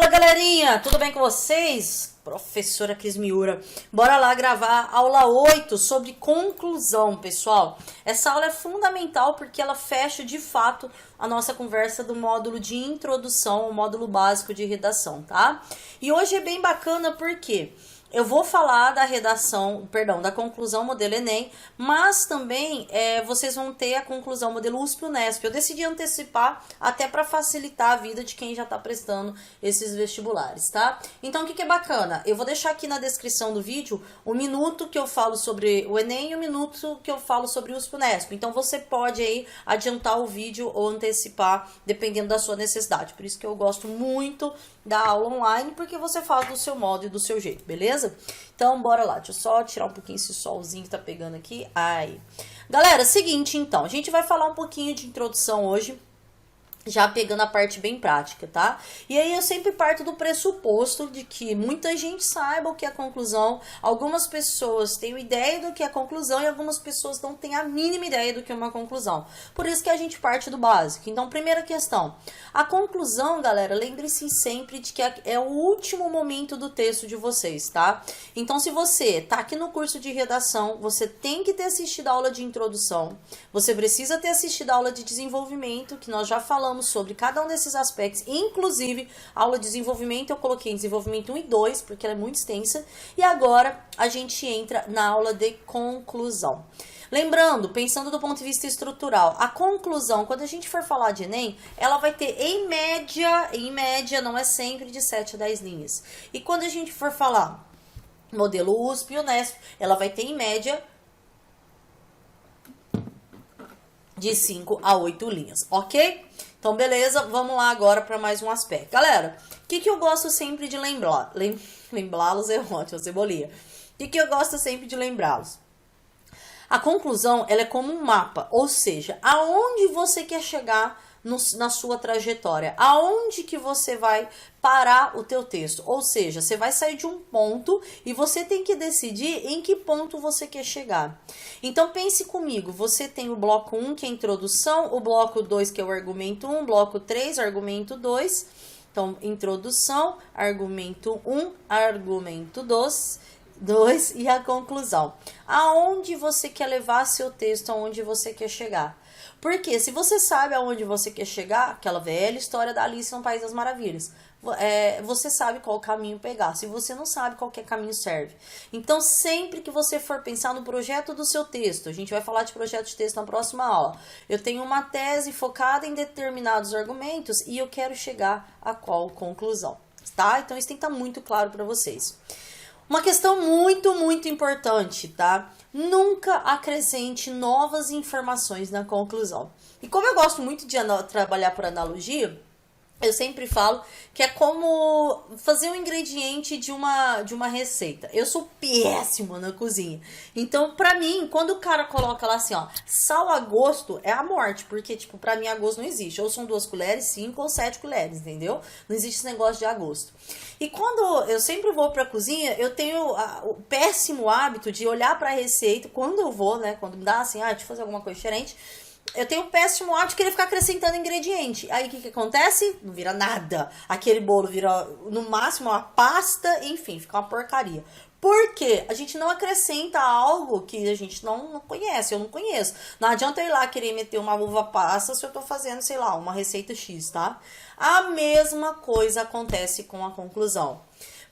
Fala galerinha, tudo bem com vocês? Professora Cris Miura. Bora lá gravar a aula 8 sobre conclusão, pessoal. Essa aula é fundamental porque ela fecha de fato a nossa conversa do módulo de introdução, o módulo básico de redação, tá? E hoje é bem bacana porque eu vou falar da redação, perdão, da conclusão modelo Enem, mas também vocês vão ter a conclusão modelo USP-Unesp. Eu decidi antecipar até para facilitar a vida de quem já está prestando esses vestibulares, tá? Então, o que é bacana? Eu vou deixar aqui na descrição do vídeo o minuto que eu falo sobre o Enem e o minuto que eu falo sobre o USP-Unesp. Então, você pode aí adiantar o vídeo ou antecipar, dependendo da sua necessidade. Por isso que eu gosto muito da aula online, porque você faz do seu modo e do seu jeito, beleza? Então, bora lá. Deixa eu só tirar um pouquinho esse solzinho que tá pegando aqui. Ai. Galera, seguinte, então. A gente vai falar um pouquinho de introdução hoje, já pegando a parte bem prática, tá? E aí eu sempre parto do pressuposto de que muita gente saiba o que é conclusão, algumas pessoas têm ideia do que é conclusão e algumas pessoas não têm a mínima ideia do que é uma conclusão. Por isso que a gente parte do básico. Então, primeira questão. A conclusão, galera, lembre-se sempre de que é o último momento do texto de vocês, tá? Então, se você tá aqui no curso de redação, você tem que ter assistido a aula de introdução, você precisa ter assistido a aula de desenvolvimento, que nós já falamos sobre cada um desses aspectos, inclusive a aula de desenvolvimento eu coloquei em desenvolvimento 1 e 2, porque ela é muito extensa, e agora a gente entra na aula de conclusão. Lembrando, pensando do ponto de vista estrutural, a conclusão, quando a gente for falar de Enem, ela vai ter em média, não é sempre de 7 a 10 linhas. E quando a gente for falar modelo USP e Unesp, ela vai ter em média de 5 a 8 linhas, ok? Então, beleza, vamos lá agora para mais um aspecto. Galera, o que eu gosto sempre de lembrar? Lembrá-los é ótimo, cebolinha. O que eu gosto sempre de lembrá-los? A conclusão, ela é como um mapa, ou seja, aonde você quer chegar na sua trajetória, aonde que você vai parar o teu texto, ou seja, você vai sair de um ponto e você tem que decidir em que ponto você quer chegar. Então pense comigo, você tem o bloco 1 que é a introdução, o bloco 2 que é o argumento 1, bloco 3, argumento 2, então introdução, argumento 1, argumento 2 e a conclusão. Aonde você quer levar seu texto, aonde você quer chegar. Porque se você sabe aonde você quer chegar, aquela velha história da Alice no País das Maravilhas, você sabe qual caminho pegar. Se você não sabe, qualquer caminho serve. Então, sempre que você for pensar no projeto do seu texto, a gente vai falar de projeto de texto na próxima aula. Eu tenho uma tese focada em determinados argumentos e eu quero chegar a qual conclusão, tá? Então, isso tem que estar muito claro para vocês. Uma questão muito importante, tá? Nunca acrescente novas informações na conclusão. E como eu gosto muito de trabalhar por analogia, eu sempre falo que é como fazer um ingrediente de uma receita. Eu sou péssima na cozinha. Então, pra mim, quando o cara coloca lá assim, ó, sal a gosto, é a morte. Porque, tipo, pra mim a gosto não existe. Ou são 2 colheres, 5 ou 7 colheres, entendeu? Não existe esse negócio de a gosto. E quando eu sempre vou pra cozinha, eu tenho o péssimo hábito de olhar pra receita, quando eu vou, né, quando me dá assim, deixa eu fazer alguma coisa diferente, eu tenho um péssimo hábito de querer ficar acrescentando ingrediente. Aí o que acontece? Não vira nada. Aquele bolo vira, no máximo, uma pasta, enfim, fica uma porcaria. Por quê? A gente não acrescenta algo que a gente não conhece, eu não conheço. Não adianta eu ir lá querer meter uma uva passa se eu tô fazendo, sei lá, uma receita X, tá? A mesma coisa acontece com a conclusão.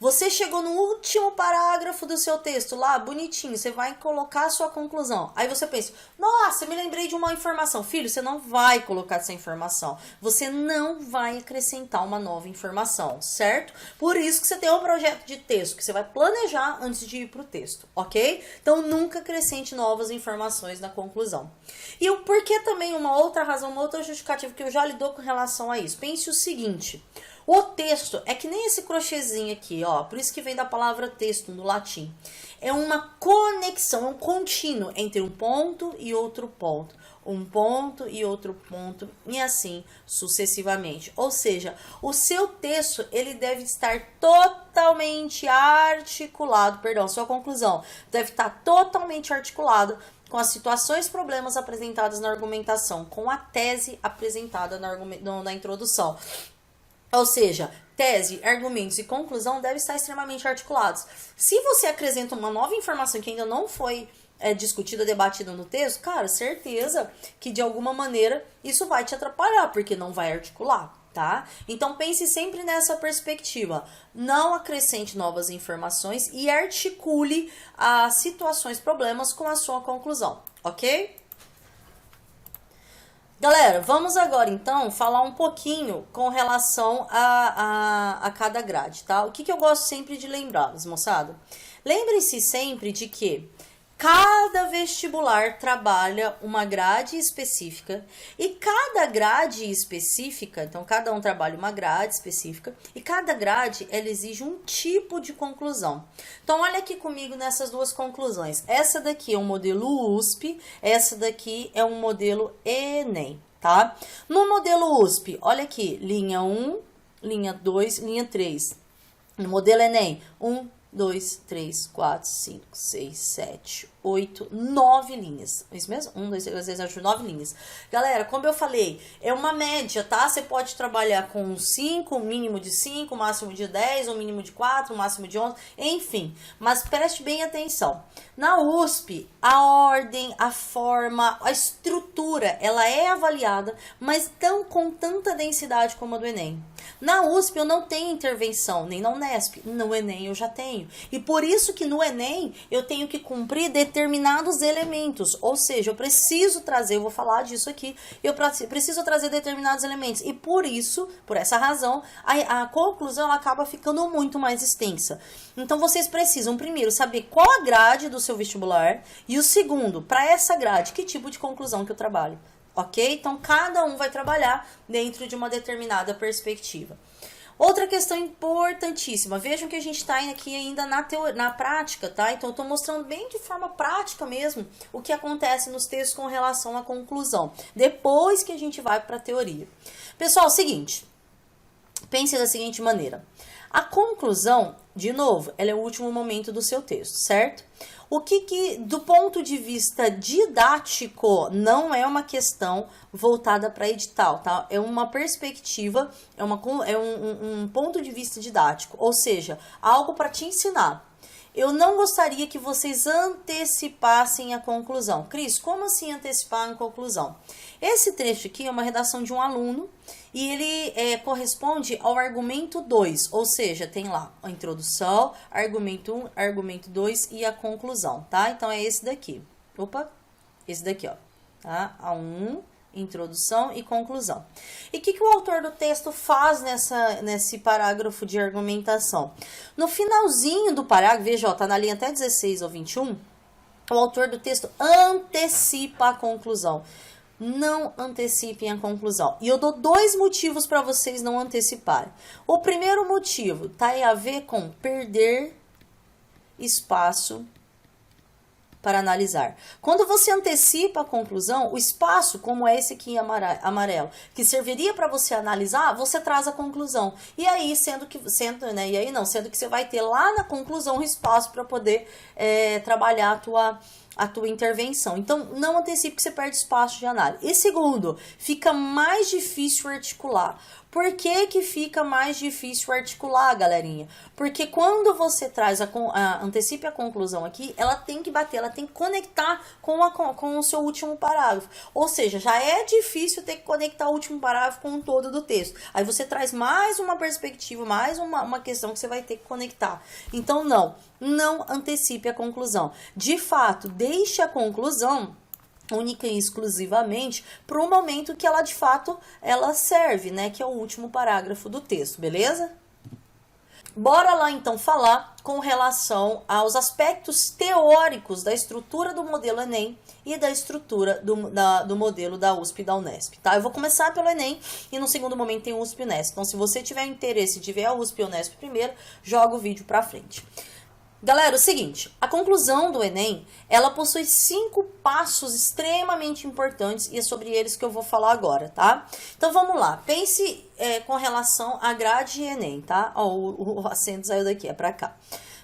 Você chegou no último parágrafo do seu texto lá, bonitinho, você vai colocar a sua conclusão. Aí você pensa, nossa, me lembrei de uma informação. Filho, você não vai colocar essa informação. Você não vai acrescentar uma nova informação, certo? Por isso que você tem um projeto de texto, que você vai planejar antes de ir para o texto, ok? Então, nunca acrescente novas informações na conclusão. E o porquê também, uma outra razão, uma outra justificativa que eu já lidou com relação a isso. Pense o seguinte... O texto é que nem esse crochêzinho aqui, ó, por isso que vem da palavra texto no latim. É uma conexão, é um contínuo entre um ponto e outro ponto. Um ponto e outro ponto e assim sucessivamente. Ou seja, o seu texto ele deve estar totalmente articulado, perdão, sua conclusão deve estar totalmente articulado com as situações e problemas apresentados na argumentação, com a tese apresentada na introdução. Ou seja, tese, argumentos e conclusão devem estar extremamente articulados. Se você acrescenta uma nova informação que ainda não foi discutida, debatida no texto, cara, certeza que de alguma maneira isso vai te atrapalhar, porque não vai articular, tá? Então pense sempre nessa perspectiva. Não acrescente novas informações e articule as situações, problemas com a sua conclusão, ok? Galera, vamos agora então falar um pouquinho com relação a cada grade, tá? O que eu gosto sempre de lembrá-los, moçada? Lembre-se sempre de que cada vestibular trabalha uma grade específica e cada grade específica, então cada um trabalha uma grade específica e cada grade ela exige um tipo de conclusão. Então olha aqui comigo nessas duas conclusões. Essa daqui é um modelo USP, essa daqui é um modelo Enem, tá? No modelo USP, olha aqui, linha 1, linha 2, linha 3. No modelo Enem, 1, 2, 3, 4, 5, 6, 7, 8, 9 linhas. É isso mesmo? 1, 2, 3, 4, 5, 9 linhas. Galera, como eu falei, é uma média, tá? Você pode trabalhar com 5, um mínimo de 5, um máximo de 10, um mínimo de 4, um máximo de 11, enfim. Mas preste bem atenção. Na USP, a ordem, a forma, a estrutura, ela é avaliada, mas não com tanta densidade como a do Enem. Na USP eu não tenho intervenção, nem na Unesp. No Enem eu já tenho. E por isso que no Enem eu tenho que cumprir determinados elementos. Ou seja, eu preciso trazer, eu vou falar disso aqui, eu preciso trazer determinados elementos. E por isso, por essa razão, a conclusão ela acaba ficando muito mais extensa. Então vocês precisam primeiro saber qual a grade do seu vestibular e o segundo, para essa grade, que tipo de conclusão que eu trabalho. Ok? Então, cada um vai trabalhar dentro de uma determinada perspectiva. Outra questão importantíssima. Vejam que a gente está aqui ainda na prática, tá? Então, eu estou mostrando bem de forma prática mesmo o que acontece nos textos com relação à conclusão. Depois que a gente vai para a teoria. Pessoal, é o seguinte. Pense da seguinte maneira. A conclusão, de novo, ela é o último momento do seu texto, certo? O que do ponto de vista didático, não é uma questão voltada para edital, tá? É uma perspectiva, é um ponto de vista didático, ou seja, algo para te ensinar. Eu não gostaria que vocês antecipassem a conclusão. Cris, como assim antecipar a conclusão? Esse trecho aqui é uma redação de um aluno e ele corresponde ao argumento 2, ou seja, tem lá a introdução, argumento 1, argumento 2 e a conclusão, tá? Então, é esse daqui. Opa, esse daqui, ó, tá? A 1, introdução e conclusão. E o que o autor do texto faz nesse parágrafo de argumentação? No finalzinho do parágrafo, veja, ó, tá na linha até 16 ou 21, o autor do texto antecipa a conclusão. Não antecipem a conclusão. E eu dou 2 motivos para vocês não anteciparem. O primeiro motivo tem a ver com perder espaço para analisar. Quando você antecipa a conclusão, o espaço, como é esse aqui em amarelo, que serviria para você analisar, você traz a conclusão. E aí, sendo que você vai ter lá na conclusão um espaço para poder trabalhar a tua intervenção. Então, não antecipe que você perde espaço de análise. E segundo, fica mais difícil articular. Por que fica mais difícil articular, galerinha? Porque quando você traz antecipe a conclusão aqui, ela tem que bater, ela tem que conectar com o seu último parágrafo. Ou seja, já é difícil ter que conectar o último parágrafo com o todo do texto. Aí você traz mais uma perspectiva, mais uma questão que você vai ter que conectar. Então, não antecipe a conclusão. De fato, deixe a conclusão única e exclusivamente para o momento que ela de fato ela serve, né, que é o último parágrafo do texto, beleza? Bora lá então falar com relação aos aspectos teóricos da estrutura do modelo Enem e da estrutura do modelo da USP e da Unesp, tá? Eu vou começar pelo Enem e no segundo momento tem USP e Unesp. Então, se você tiver interesse de ver a USP e a Unesp primeiro, joga o vídeo pra frente. Galera, é o seguinte, a conclusão do Enem, ela possui 5 passos extremamente importantes e é sobre eles que eu vou falar agora, tá? Então, vamos lá. Pense com relação à grade Enem, tá? Ó, o acento saiu daqui, é pra cá.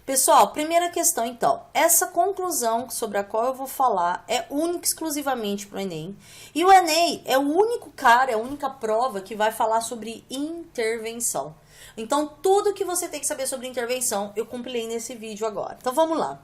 Pessoal, primeira questão então, essa conclusão sobre a qual eu vou falar é única e exclusivamente para o Enem, e o Enem é o único cara, é a única prova que vai falar sobre intervenção. Então, tudo que você tem que saber sobre intervenção, eu compilei nesse vídeo agora. Então, vamos lá.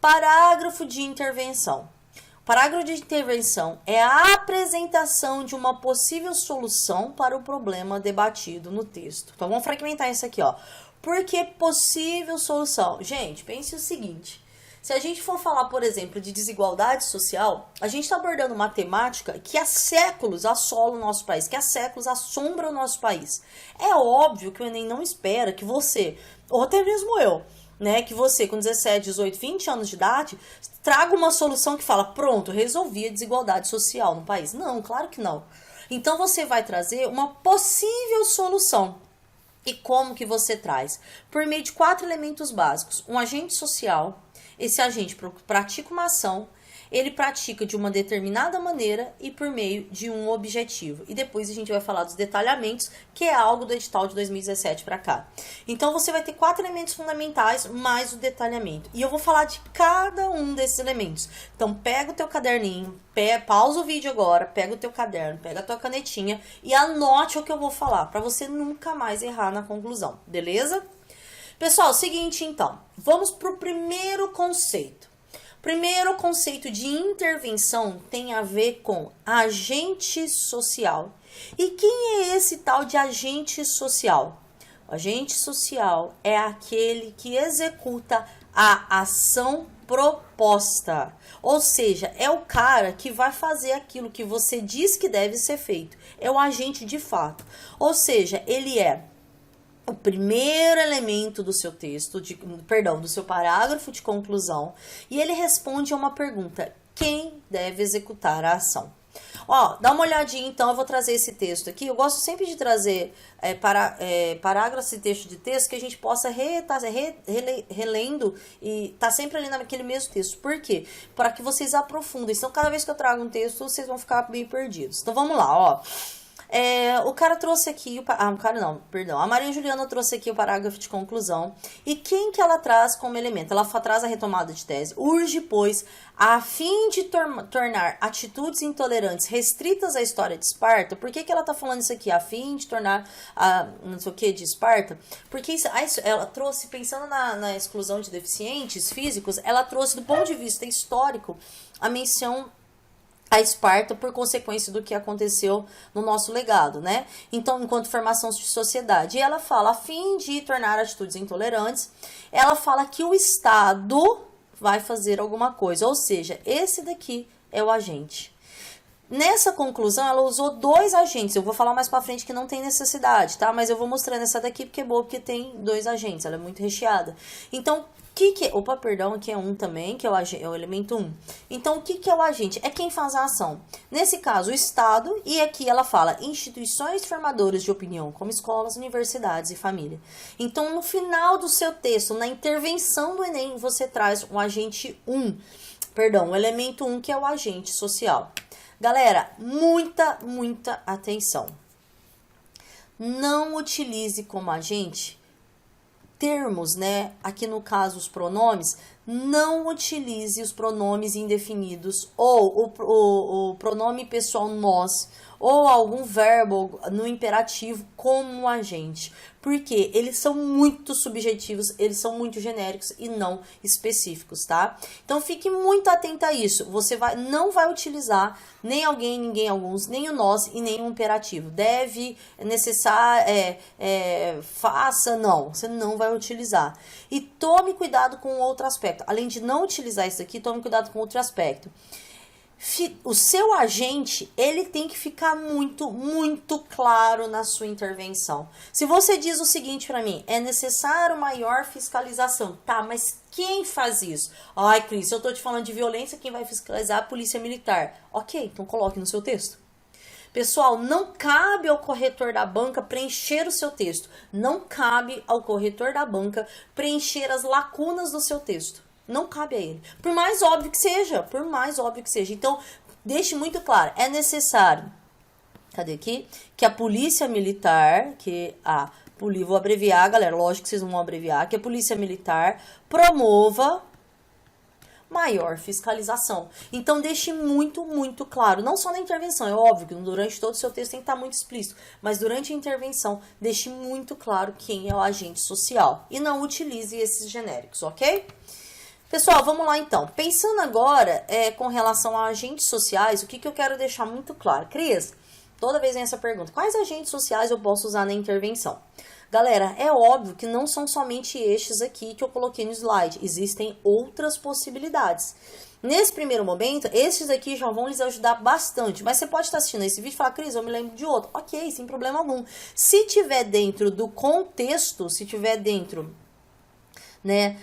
Parágrafo de intervenção. O parágrafo de intervenção é a apresentação de uma possível solução para o problema debatido no texto. Então, vamos fragmentar isso aqui, ó. Por que possível solução? Gente, pense o seguinte. Se a gente for falar, por exemplo, de desigualdade social, a gente está abordando uma temática que há séculos assola o nosso país, que há séculos assombra o nosso país. É óbvio que o Enem não espera que você, ou até mesmo eu, né, que você com 17, 18, 20 anos de idade, traga uma solução que fala, pronto, resolvi a desigualdade social no país. Não, claro que não. Então você vai trazer uma possível solução. E como que você traz? Por meio de 4 elementos básicos. Um agente social, esse agente pratica uma ação, ele pratica de uma determinada maneira e por meio de um objetivo. E depois a gente vai falar dos detalhamentos, que é algo do edital de 2017 para cá. Então você vai ter 4 elementos fundamentais mais o detalhamento. E eu vou falar de cada um desses elementos. Então pega o teu caderninho, pausa o vídeo agora, pega o teu caderno, pega a tua canetinha e anote o que eu vou falar, para você nunca mais errar na conclusão, beleza? Pessoal, seguinte então, vamos para o primeiro conceito. Primeiro conceito de intervenção tem a ver com agente social. E quem é esse tal de agente social? O agente social é aquele que executa a ação proposta. Ou seja, é o cara que vai fazer aquilo que você diz que deve ser feito. É o agente de fato. Ou seja, ele é o primeiro elemento do seu texto, do seu parágrafo de conclusão, e ele responde a uma pergunta: quem deve executar a ação? Ó, dá uma olhadinha então, eu vou trazer esse texto aqui. Eu gosto sempre de trazer parágrafos e texto de texto que a gente possa relendo e tá sempre ali naquele mesmo texto. Por quê? Para que vocês aprofundem. Então, cada vez que eu trago um texto, vocês vão ficar bem perdidos. Então, vamos lá, ó. O cara trouxe aqui, a Maria Juliana trouxe aqui o parágrafo de conclusão. E quem que ela traz como elemento? Ela traz a retomada de tese. Urge, pois, a fim de tornar atitudes intolerantes restritas à história de Esparta. Por que ela tá falando isso aqui? A fim de tornar, não sei o que, de Esparta? Porque ela trouxe, pensando na exclusão de deficientes físicos, ela trouxe do ponto de vista histórico a menção a Esparta por consequência do que aconteceu no nosso legado, né? Então, enquanto formação de sociedade. E ela fala, a fim de tornar atitudes intolerantes, ela fala que o Estado vai fazer alguma coisa, ou seja, esse daqui é o agente. Nessa conclusão, ela usou 2 agentes. Eu vou falar mais pra frente que não tem necessidade, tá? Mas eu vou mostrar nessa daqui porque é boa, porque tem 2 agentes. Ela é muito recheada. Então, aqui é um também, que é o elemento 1. Então, o que é o agente? É quem faz a ação. Nesse caso, o Estado, e aqui ela fala instituições formadoras de opinião, como escolas, universidades e família. Então, no final do seu texto, na intervenção do Enem, você traz o agente 1, o elemento 1, que é o agente social. Galera, muita atenção. Não utilize como agente termos, né? Aqui no caso os pronomes, não utilize os pronomes indefinidos ou o pronome pessoal nós ou algum verbo no imperativo como agente, porque eles são muito subjetivos, eles são muito genéricos e não específicos, tá? Então fique muito atento a isso. Você não vai utilizar nem alguém, ninguém, alguns, nem o nós e nem o imperativo. Deve, necessário, faça, não. Você não vai utilizar. E tome cuidado com outro aspecto. Além de não utilizar isso aqui, tome cuidado com outro aspecto. O seu agente, ele tem que ficar muito claro na sua intervenção. Se você diz o seguinte para mim, é necessário maior fiscalização. Tá, mas quem faz isso? Ai, Cris, eu tô te falando de violência, quem vai fiscalizar é a polícia militar. Ok, então coloque no seu texto. Pessoal, não cabe ao corretor da banca preencher o seu texto. Não cabe ao corretor da banca preencher as lacunas do seu texto. Não cabe a ele. Por mais óbvio que seja. Então, deixe muito claro. É necessário, cadê aqui? Que a polícia militar, vou abreviar, galera, lógico que vocês não vão abreviar, que a Polícia Militar promova maior fiscalização. Então, deixe muito, muito claro, não só na intervenção, é óbvio que durante todo o seu texto tem que estar muito explícito, mas durante a intervenção, deixe muito claro quem é o agente social e não utilize esses genéricos, ok? Pessoal, vamos lá então. Pensando agora com relação a agentes sociais, o que eu quero deixar muito claro? Cris, toda vez vem essa pergunta, quais agentes sociais eu posso usar na intervenção? Galera, é óbvio que não são somente estes aqui que eu coloquei no slide, existem outras possibilidades. Nesse primeiro momento, esses aqui já vão lhes ajudar bastante, mas você pode estar assistindo esse vídeo e falar, Cris, eu me lembro de outro. Ok, sem problema algum. Se tiver dentro do contexto, se tiver dentro, né,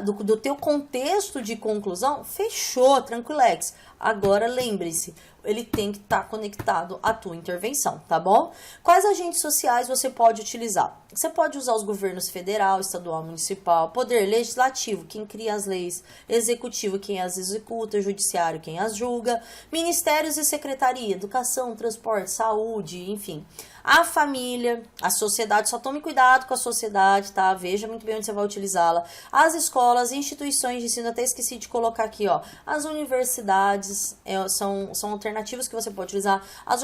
do teu contexto de conclusão, fechou, tranquilex. Agora lembre-se, ele tem que estar conectado à tua intervenção, tá bom? Quais agentes sociais você pode utilizar? Você pode usar os governos federal, estadual, municipal, poder legislativo, quem cria as leis, executivo, quem as executa, judiciário, quem as julga, ministérios e secretaria, educação, transporte, saúde, enfim. A família, a sociedade, só tome cuidado com a sociedade, tá? Veja muito bem onde você vai utilizá-la. As escolas, instituições de ensino, até esqueci de colocar aqui, ó. As universidades são alternativas que você pode utilizar. As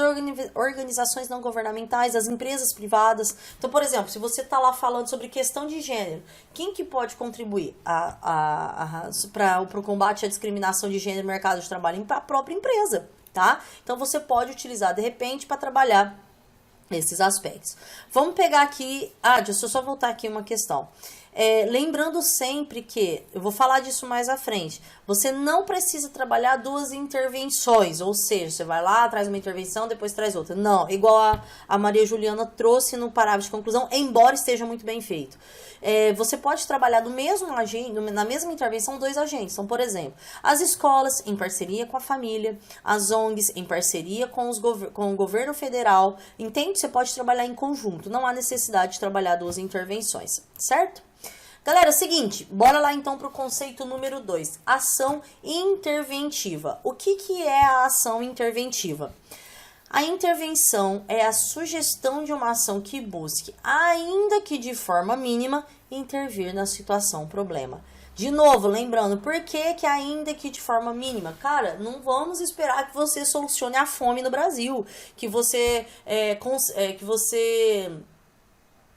organizações não governamentais, as empresas privadas. Então, por exemplo, se você tá lá falando sobre questão de gênero, quem que pode contribuir para o combate à discriminação de gênero no mercado de trabalho? A própria empresa, tá? Então, você pode utilizar, de repente, para trabalhar esses aspectos. Vamos pegar aqui, deixa eu só voltar aqui uma questão. Lembrando sempre que, eu vou falar disso mais à frente, você não precisa trabalhar duas intervenções, ou seja, você vai lá, traz uma intervenção, depois traz outra. Não, igual a Maria Juliana trouxe no parágrafo de conclusão, embora esteja muito bem feito. Você pode trabalhar do mesmo agente, na mesma intervenção, dois agentes. Então, por exemplo, as escolas em parceria com a família, as ONGs em parceria com o governo federal, entende? Você pode trabalhar em conjunto, não há necessidade de trabalhar duas intervenções, certo? Galera, é o seguinte, bora lá então para o conceito número 2, ação interventiva. O que é a ação interventiva? A intervenção é a sugestão de uma ação que busque, ainda que de forma mínima, intervir na situação problema. De novo, lembrando, por que ainda que de forma mínima? Cara, não vamos esperar que você solucione a fome no Brasil, que você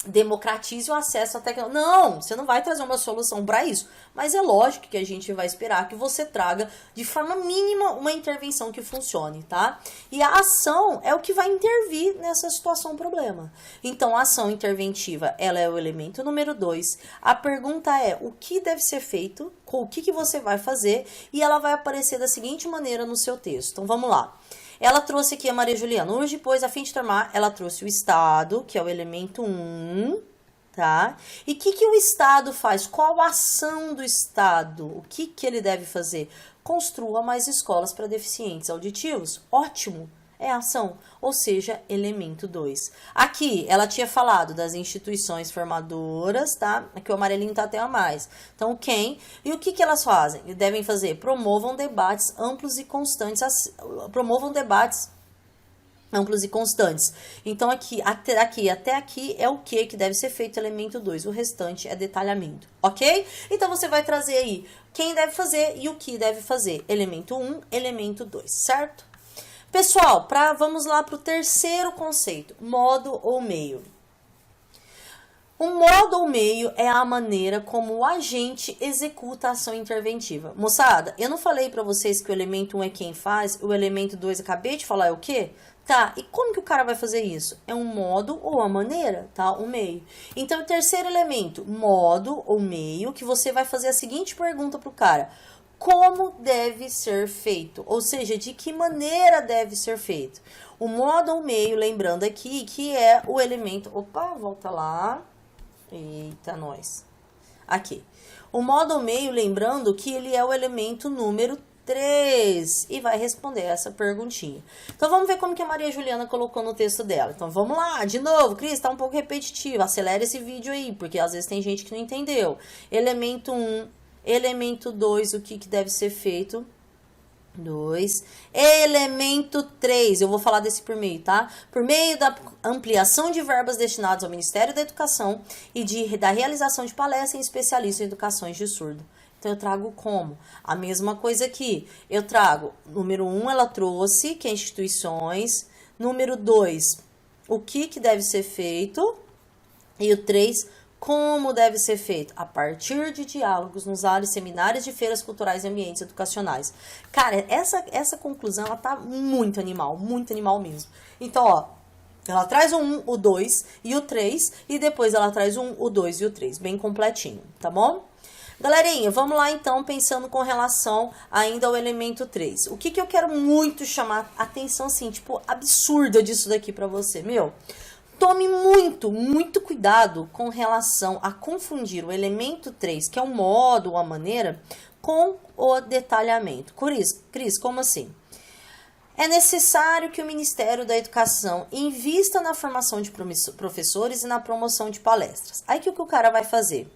democratize o acesso à tecnologia. Não, você não vai trazer uma solução para isso. Mas é lógico que a gente vai esperar que você traga de forma mínima uma intervenção que funcione, tá? E a ação é o que vai intervir nessa situação problema. Então, a ação interventiva, ela é o elemento número 2. A pergunta é, o que deve ser feito? Com o que você vai fazer? E ela vai aparecer da seguinte maneira no seu texto. Então, vamos lá. Ela trouxe aqui a Maria Juliana. Hoje, depois, a fim de tomar, ela trouxe o Estado, que é o elemento 1, tá? E o que o Estado faz? Qual a ação do Estado? O que ele deve fazer? Construa mais escolas para deficientes auditivos. Ótimo! É ação, ou seja, elemento 2. Aqui, ela tinha falado das instituições formadoras, tá? Aqui o amarelinho tá até a mais. Então, quem? E o que elas fazem? Devem fazer? Promovam debates amplos e constantes. Então, até aqui é o que deve ser feito, elemento 2. O restante é detalhamento, ok? Então, você vai trazer aí quem deve fazer e o que deve fazer. Elemento 1, elemento 2, certo? Pessoal, vamos lá para o terceiro conceito, modo ou meio. O modo ou meio é a maneira como o agente executa a ação interventiva. Moçada, eu não falei para vocês que o elemento 1 é quem faz, o elemento 2 acabei de falar é o quê? Tá, e como que o cara vai fazer isso? É um modo ou a maneira, tá? O meio. Então, o terceiro elemento, modo ou meio, que você vai fazer a seguinte pergunta pro cara. Como deve ser feito? Ou seja, de que maneira deve ser feito? O modo ou meio, lembrando aqui, que é o elemento... Opa, volta lá. Eita, nós. Aqui. O modo ou meio, lembrando que ele é o elemento número 3. E vai responder essa perguntinha. Então, vamos ver como que a Maria Juliana colocou no texto dela. Então, vamos lá. De novo, Cris, tá um pouco repetitivo. Acelera esse vídeo aí, porque às vezes tem gente que não entendeu. Elemento 1... Elemento 2, o que deve ser feito? 2. Elemento 3, eu vou falar desse por meio, tá? Por meio da ampliação de verbas destinadas ao Ministério da Educação e da realização de palestras em especialistas em educações de surdo. Então, eu trago como? A mesma coisa aqui. Eu trago, número 1, ela trouxe, que é instituições. Número 2, o que deve ser feito. E o 3, como deve ser feito? A partir de diálogos nos áreas, seminários de feiras culturais e ambientes educacionais. Cara, essa conclusão, ela tá muito animal mesmo. Então, ó, ela traz o 1, o 2 e o 3, e depois ela traz o 1, o 2 e o 3, bem completinho, tá bom? Galerinha, vamos lá então, pensando com relação ainda ao elemento 3. O que eu quero muito chamar atenção, assim, tipo, absurda disso daqui pra você, meu? Tome muito cuidado com relação a confundir o elemento 3, que é o modo ou a maneira, com o detalhamento. Cris, como assim? É necessário que o Ministério da Educação invista na formação de professores e na promoção de palestras. Aí que o que o cara vai fazer?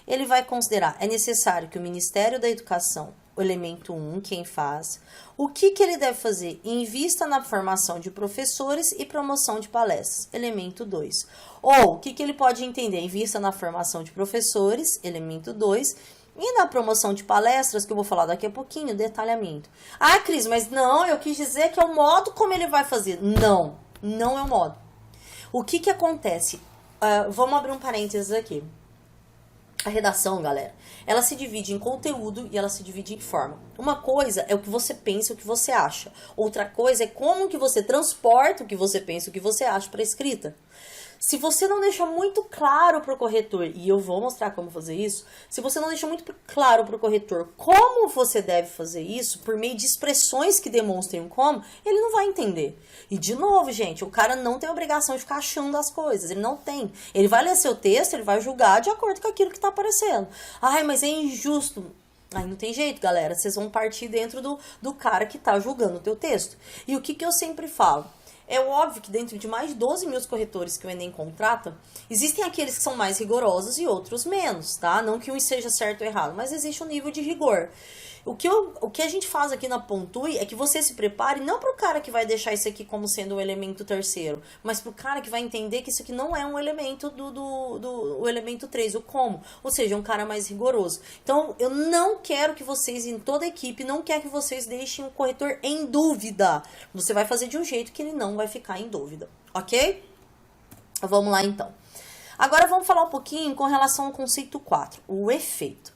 Ele vai considerar, é necessário que o Ministério da Educação, o elemento 1, quem faz, o que ele deve fazer? Invista na formação de professores e promoção de palestras, elemento 2. Ou, o que ele pode entender? Invista na formação de professores, elemento 2, e na promoção de palestras, que eu vou falar daqui a pouquinho, detalhamento. Ah, Cris, mas não, eu quis dizer que é o modo como ele vai fazer. Não, não é o modo. O que acontece? Vamos abrir um parênteses aqui. A redação, galera, ela se divide em conteúdo e ela se divide em forma. Uma coisa é o que você pensa, o que você acha. Outra coisa é como que você transporta o que você pensa, o que você acha para a escrita. Se você não deixa muito claro para o corretor, e eu vou mostrar como fazer isso, se você não deixa muito claro para o corretor como você deve fazer isso, por meio de expressões que demonstrem como, ele não vai entender. E de novo, gente, o cara não tem a obrigação de ficar achando as coisas, ele não tem. Ele vai ler seu texto, ele vai julgar de acordo com aquilo que está aparecendo. Ai, mas é injusto. Aí não tem jeito, galera, vocês vão partir dentro do cara que está julgando o teu texto. E o que eu sempre falo? É óbvio que dentro de mais de 12 mil corretores que o Enem contrata, existem aqueles que são mais rigorosos e outros menos, tá? Não que um seja certo ou errado, mas existe um nível de rigor. O que a gente faz aqui na Pontui é que você se prepare não para o cara que vai deixar isso aqui como sendo um elemento terceiro, mas para o cara que vai entender que isso aqui não é um elemento do elemento 3, o como. Ou seja, um cara mais rigoroso. Então, eu não quero que vocês, em toda a equipe, não quero que vocês deixem o corretor em dúvida. Você vai fazer de um jeito que ele não vai ficar em dúvida, ok? Vamos lá, então. Agora, vamos falar um pouquinho com relação ao conceito 4, o efeito.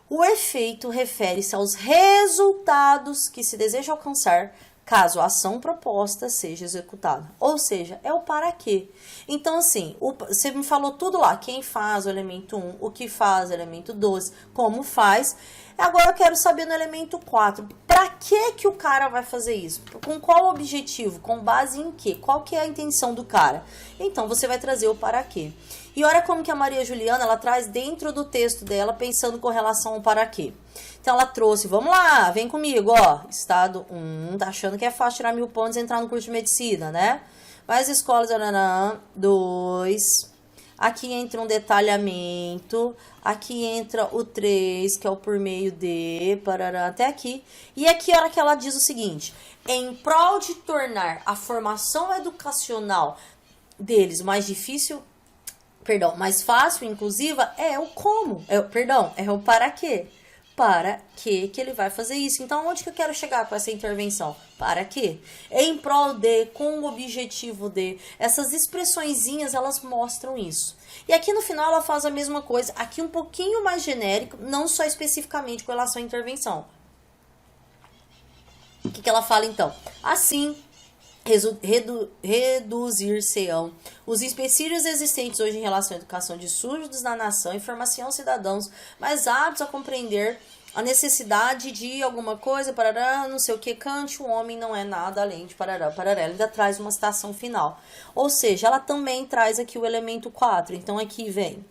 O efeito refere-se aos resultados que se deseja alcançar caso a ação proposta seja executada. Ou seja, é o para quê. Então, assim, você me falou tudo lá, quem faz o elemento 1, o que faz o elemento 2, como faz. Agora eu quero saber no elemento 4, para que o cara vai fazer isso? Com qual objetivo? Com base em quê? Qual que é a intenção do cara? Então, você vai trazer o para quê. E olha como que a Maria Juliana, ela traz dentro do texto dela, pensando com relação ao para quê. Então, ela trouxe, vamos lá, vem comigo, ó, estado 1, tá achando que é fácil tirar 1000 pontos e entrar no curso de medicina, né? Mas escolas, 2, aqui entra um detalhamento, aqui entra o 3, que é o por meio de, parará, até aqui. E aqui, a hora que ela diz o seguinte, em prol de tornar a formação educacional deles mais fácil, inclusiva, é o como, é o para quê. Para que ele vai fazer isso. Então, onde que eu quero chegar com essa intervenção? Para quê? Em prol de, com o objetivo de. Essas expressõezinhas, elas mostram isso. E aqui no final ela faz a mesma coisa, aqui um pouquinho mais genérico, não só especificamente com relação à intervenção. O que ela fala então? Assim, reduzir-se-ão os empecilhos existentes hoje em relação à educação de surdos na nação e formação cidadãos mais aptos a compreender a necessidade de alguma coisa, parará, não sei o que, Kant, o homem não é nada além de parará. Ela ainda traz uma citação final. Ou seja, ela também traz aqui o elemento 4. Então, aqui vem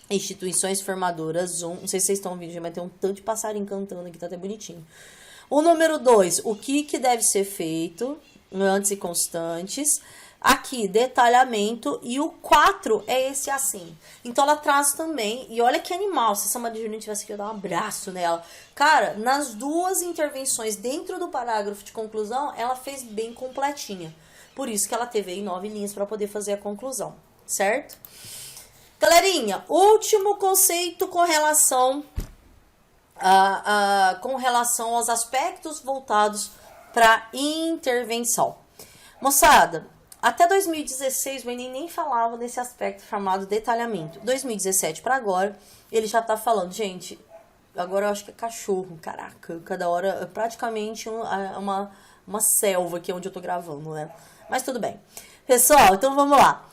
instituições formadoras, não sei se vocês estão ouvindo, mas tem um tanto de passarinho cantando aqui, tá até bonitinho. O número 2, o que deve ser feito, antes e constantes. Aqui, detalhamento, e o 4 é esse assim. Então ela traz também, e olha que animal, se essa Maria Juliana tivesse aqui, eu dar um abraço nela. Cara, nas duas intervenções dentro do parágrafo de conclusão, ela fez bem completinha. Por isso que ela teve aí 9 linhas para poder fazer a conclusão, certo? Galerinha, último conceito com relação aos aspectos voltados para intervenção. Moçada, até 2016 o Enem nem falava nesse aspecto chamado detalhamento. 2017 para agora, ele já tá falando, gente, agora eu acho que é cachorro, caraca, cada hora é praticamente uma selva aqui onde eu tô gravando, né? Mas tudo bem. Pessoal, então vamos lá.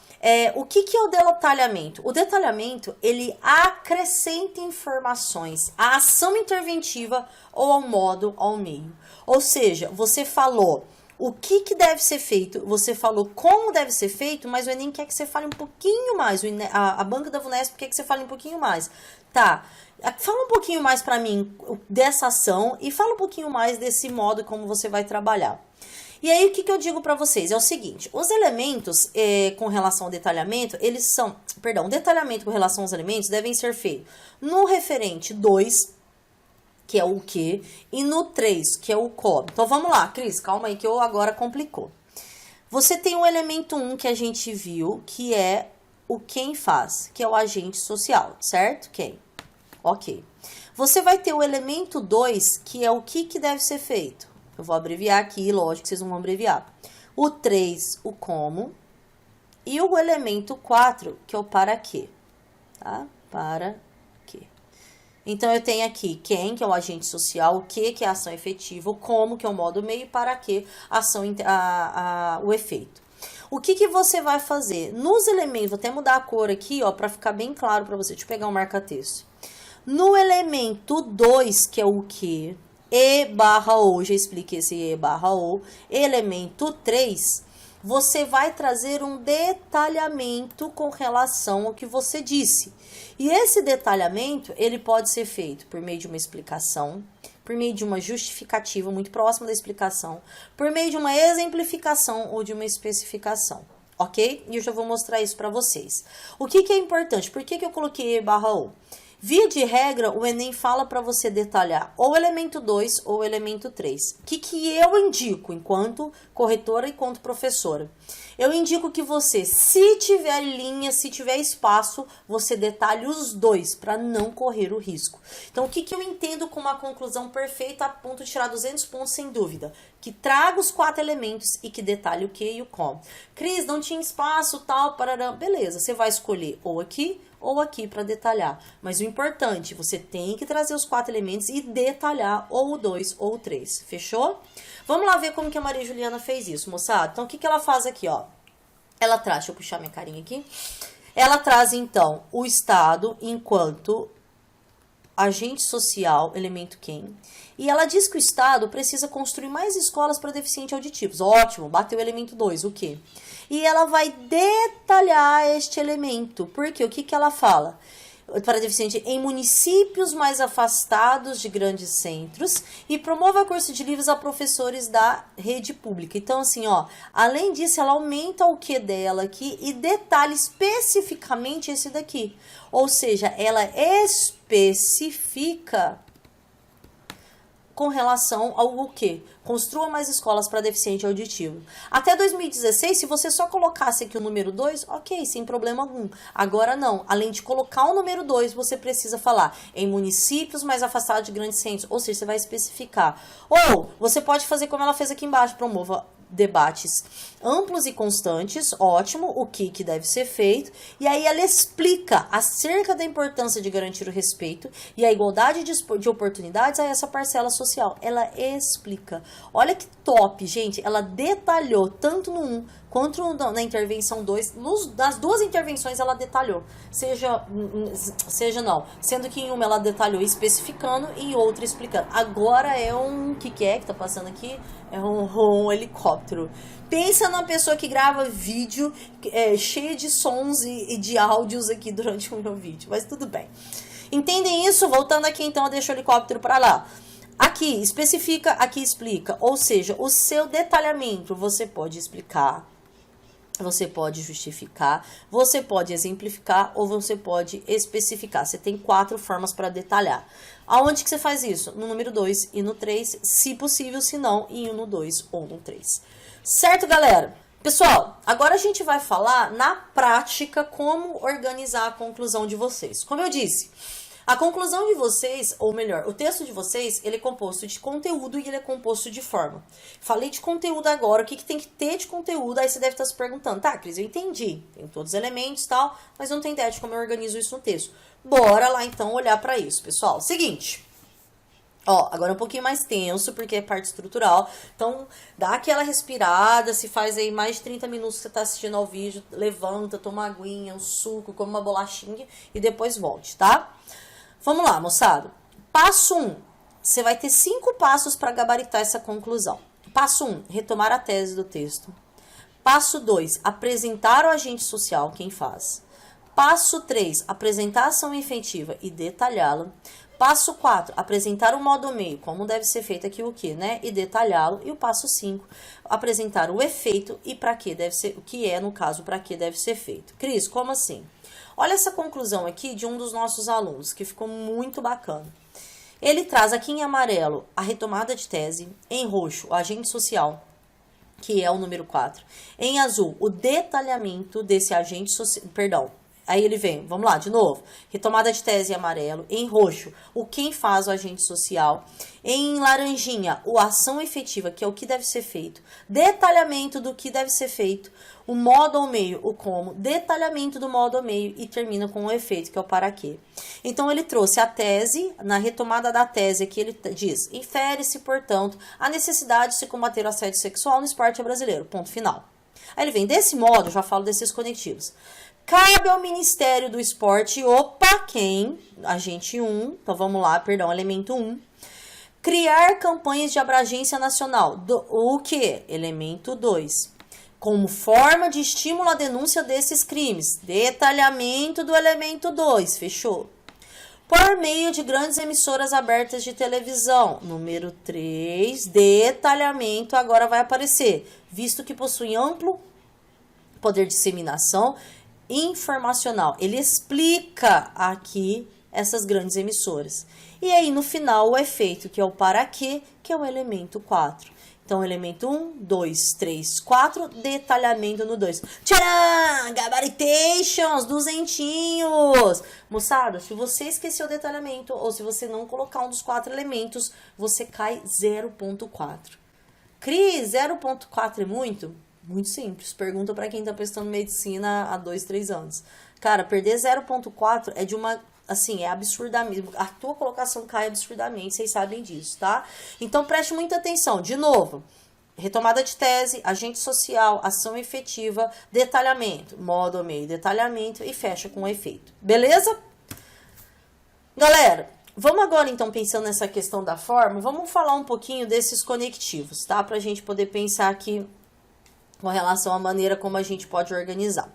O que é o detalhamento? O detalhamento, ele acrescenta informações à ação interventiva ou ao modo, ao meio. Ou seja, você falou o que deve ser feito, você falou como deve ser feito, mas o Enem quer que você fale um pouquinho mais, a banca da VUNESP quer que você fale um pouquinho mais. Tá, fala um pouquinho mais pra mim dessa ação e fala um pouquinho mais desse modo como você vai trabalhar. E aí, o que eu digo para vocês? É o seguinte, os elementos com relação ao detalhamento, o detalhamento com relação aos elementos devem ser feitos no referente 2, que é o que, e no 3, que é o como. Então, vamos lá, Cris, calma aí que eu agora complicou. Você tem o elemento 1 que a gente viu, que é o quem faz, que é o agente social, certo? Quem? Ok. Você vai ter o elemento 2, que é o que deve ser feito. Eu vou abreviar aqui, lógico que vocês não vão abreviar. O 3, o como. E o elemento 4, que é o para quê. Tá? Para quê. Então, eu tenho aqui quem, que é o agente social, o que é a ação efetiva, o como, que é o modo meio, e para quê, o efeito. O que você vai fazer? Nos elementos, vou até mudar a cor aqui, ó, para ficar bem claro para você. Deixa eu pegar um marca-texto. No elemento 2, que é o que, E/O, já expliquei esse E/O, elemento 3, você vai trazer um detalhamento com relação ao que você disse. E esse detalhamento, ele pode ser feito por meio de uma explicação, por meio de uma justificativa muito próxima da explicação, por meio de uma exemplificação ou de uma especificação, ok? E eu já vou mostrar isso para vocês. O que é importante? Por que eu coloquei E/O? Via de regra, o Enem fala para você detalhar ou o elemento 2 ou o elemento 3. O que eu indico enquanto corretora e enquanto professora? Eu indico que você, se tiver linha, se tiver espaço, você detalhe os dois para não correr o risco. Então, o que eu entendo como uma conclusão perfeita a ponto de tirar 200 pontos sem dúvida? Que traga os 4 elementos e que detalhe o que e o como. Cris, não tinha espaço, tal, parará. Beleza, você vai escolher ou aqui para detalhar. Mas o importante, você tem que trazer os 4 elementos e detalhar ou o 2 ou o 3. Fechou? Vamos lá ver como que a Maria Juliana fez isso, moçada. Então, o que ela faz aqui, ó? Ela traz, deixa eu puxar minha carinha aqui. Ela traz, então, o Estado enquanto agente social, elemento quem. E ela diz que o Estado precisa construir mais escolas para deficientes auditivos. Ótimo, bateu o elemento 2, o quê? E ela vai detalhar este elemento. Porque o que ela fala? Para deficiente em municípios mais afastados de grandes centros e promova curso de livros a professores da rede pública. Então, assim, ó, além disso, ela aumenta o que dela aqui e detalha especificamente esse daqui. Ou seja, ela especifica com relação ao quê? Construa mais escolas para deficiente auditivo. Até 2016, se você só colocasse aqui o número 2, ok, sem problema algum. Agora não. Além de colocar o número 2, você precisa falar em municípios mais afastados de grandes centros. Ou seja, você vai especificar. Ou você pode fazer como ela fez aqui embaixo, promova debates amplos e constantes, ótimo, o que deve ser feito, e aí ela explica acerca da importância de garantir o respeito e a igualdade de oportunidades a essa parcela social. Ela explica. Olha que top, gente, ela detalhou tanto no 1 quanto na intervenção 2, nas duas intervenções ela detalhou, sendo que em uma ela detalhou especificando e em outra explicando. Agora é o que tá passando aqui? É um helicóptero. Pensa numa pessoa que grava vídeo cheio de sons e de áudios aqui durante o meu vídeo, mas tudo bem. Entendem isso? Voltando aqui então, eu deixo o helicóptero para lá. Aqui especifica, aqui explica, ou seja, o seu detalhamento você pode explicar Você pode justificar, você pode exemplificar ou você pode especificar. Você tem 4 formas para detalhar. Aonde que você faz isso? No número 2 e no 3, se possível, se não, no 2 ou no 3. Certo, galera? Pessoal, agora a gente vai falar na prática como organizar a conclusão de vocês. Como eu disse, a conclusão de vocês, ou melhor, o texto de vocês, ele é composto de conteúdo e ele é composto de forma. Falei de conteúdo agora, o que tem que ter de conteúdo? Aí você deve estar se perguntando, tá, Cris, eu entendi, tem todos os elementos e tal, mas não tem ideia de como eu organizo isso no texto. Bora lá então olhar para isso, pessoal. Seguinte, ó, agora é um pouquinho mais tenso, porque é parte estrutural, então dá aquela respirada, se faz aí mais de 30 minutos que você tá assistindo ao vídeo, levanta, toma uma aguinha, um suco, come uma bolachinha e depois volte, tá? Vamos lá, moçada. Passo 1. Você vai ter 5 passos para gabaritar essa conclusão. Passo 1. Retomar a tese do texto. Passo 2. Apresentar o agente social, quem faz. Passo 3. Apresentar a ação efetiva e detalhá-la. Passo 4. Apresentar o modo meio, como deve ser feito aqui o que, né? E detalhá-lo. E o passo 5. Apresentar o efeito e para que deve ser, o que é, no caso, para que deve ser feito. Cris, como assim? Olha essa conclusão aqui de um dos nossos alunos, que ficou muito bacana. Ele traz aqui em amarelo a retomada de tese, em roxo o agente social, que é o número 4, em azul o detalhamento desse agente social, perdão, aí ele vem, vamos lá, de novo, retomada de tese em amarelo, em roxo o quem faz o agente social, em laranjinha o ação efetiva, que é o que deve ser feito, detalhamento do que deve ser feito, o modo ao meio, o como, detalhamento do modo ao meio e termina com o efeito, que é o para quê. Então, ele trouxe a tese, na retomada da tese que ele diz, infere-se, portanto, a necessidade de se combater o assédio sexual no esporte brasileiro, ponto final. Aí ele vem, desse modo, já falo desses conectivos. Cabe ao Ministério do Esporte, quem? Agente 1, então vamos lá, perdão, elemento 1. Criar campanhas de abrangência nacional, o que? Elemento 2. Como forma de estímulo à denúncia desses crimes. Detalhamento do elemento 2. Fechou. Por meio de grandes emissoras abertas de televisão. Número 3. Detalhamento agora vai aparecer. Visto que possui amplo poder de disseminação informacional. Ele explica aqui essas grandes emissoras. E aí, no final, o efeito, que é o para quê, que é o elemento 4. Então, elemento 1, 2, 3, 4, detalhamento no 2. Tcharam! Gabaritations, duzentinhos! Moçada, se você esqueceu o detalhamento ou se você não colocar um dos 4 elementos, você cai 0.4. Cris, 0.4 é muito? Muito simples. Pergunta para quem tá prestando medicina há 2, 3 anos. Cara, perder 0.4 é de uma... Assim, é absurdamente, a tua colocação cai absurdamente, vocês sabem disso, tá? Então, preste muita atenção. De novo, retomada de tese, agente social, ação efetiva, detalhamento, modo ao meio, detalhamento e fecha com o efeito. Beleza? Galera, vamos agora, então, pensando nessa questão da forma, vamos falar um pouquinho desses conectivos, tá? Pra gente poder pensar aqui com relação à maneira como a gente pode organizar.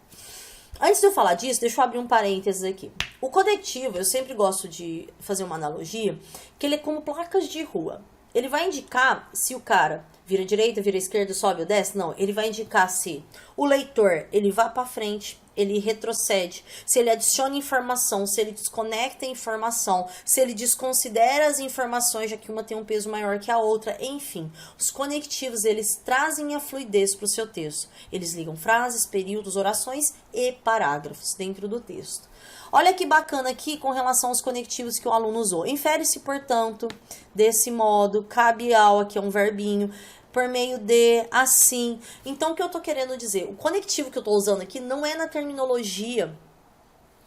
Antes de eu falar disso, deixa eu abrir um parênteses aqui. O conectivo, eu sempre gosto de fazer uma analogia, que ele é como placas de rua. Ele vai indicar se o cara vira direita, vira esquerda, sobe ou desce? Não, ele vai indicar se o leitor, ele vai para frente, ele retrocede, se ele adiciona informação, se ele desconecta a informação, se ele desconsidera as informações, já que uma tem um peso maior que a outra, enfim. Os conectivos, eles trazem a fluidez para o seu texto. Eles ligam frases, períodos, orações e parágrafos dentro do texto. Olha que bacana aqui com relação aos conectivos que o aluno usou. Infere-se, portanto, desse modo, cabe ao, aqui é um verbinho, por meio de, assim. Então, o que eu tô querendo dizer? O conectivo que eu tô usando aqui não é na terminologia,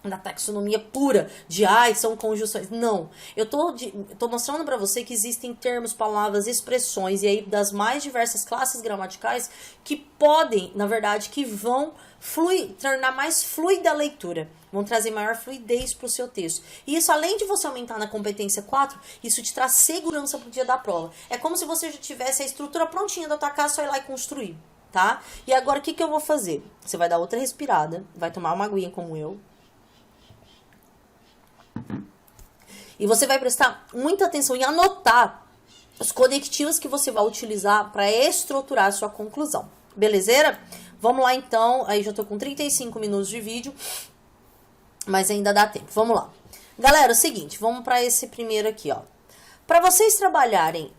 na taxonomia pura, de são conjunções. Não. Eu tô mostrando pra você que existem termos, palavras, expressões, e aí das mais diversas classes gramaticais que podem, na verdade, que vão tornar mais fluida a leitura. Vão trazer maior fluidez para o seu texto. E isso, além de você aumentar na competência 4, isso te traz segurança para o dia da prova. É como se você já tivesse a estrutura prontinha da tua casa, só ir lá e construir, tá? E agora, o que eu vou fazer? Você vai dar outra respirada, vai tomar uma aguinha como eu. E você vai prestar muita atenção e anotar os conectivos que você vai utilizar para estruturar a sua conclusão. Belezeira? Vamos lá então, aí já tô com 35 minutos de vídeo, mas ainda dá tempo. Vamos lá. Galera, é o seguinte, vamos para esse primeiro aqui, ó. Para vocês trabalharem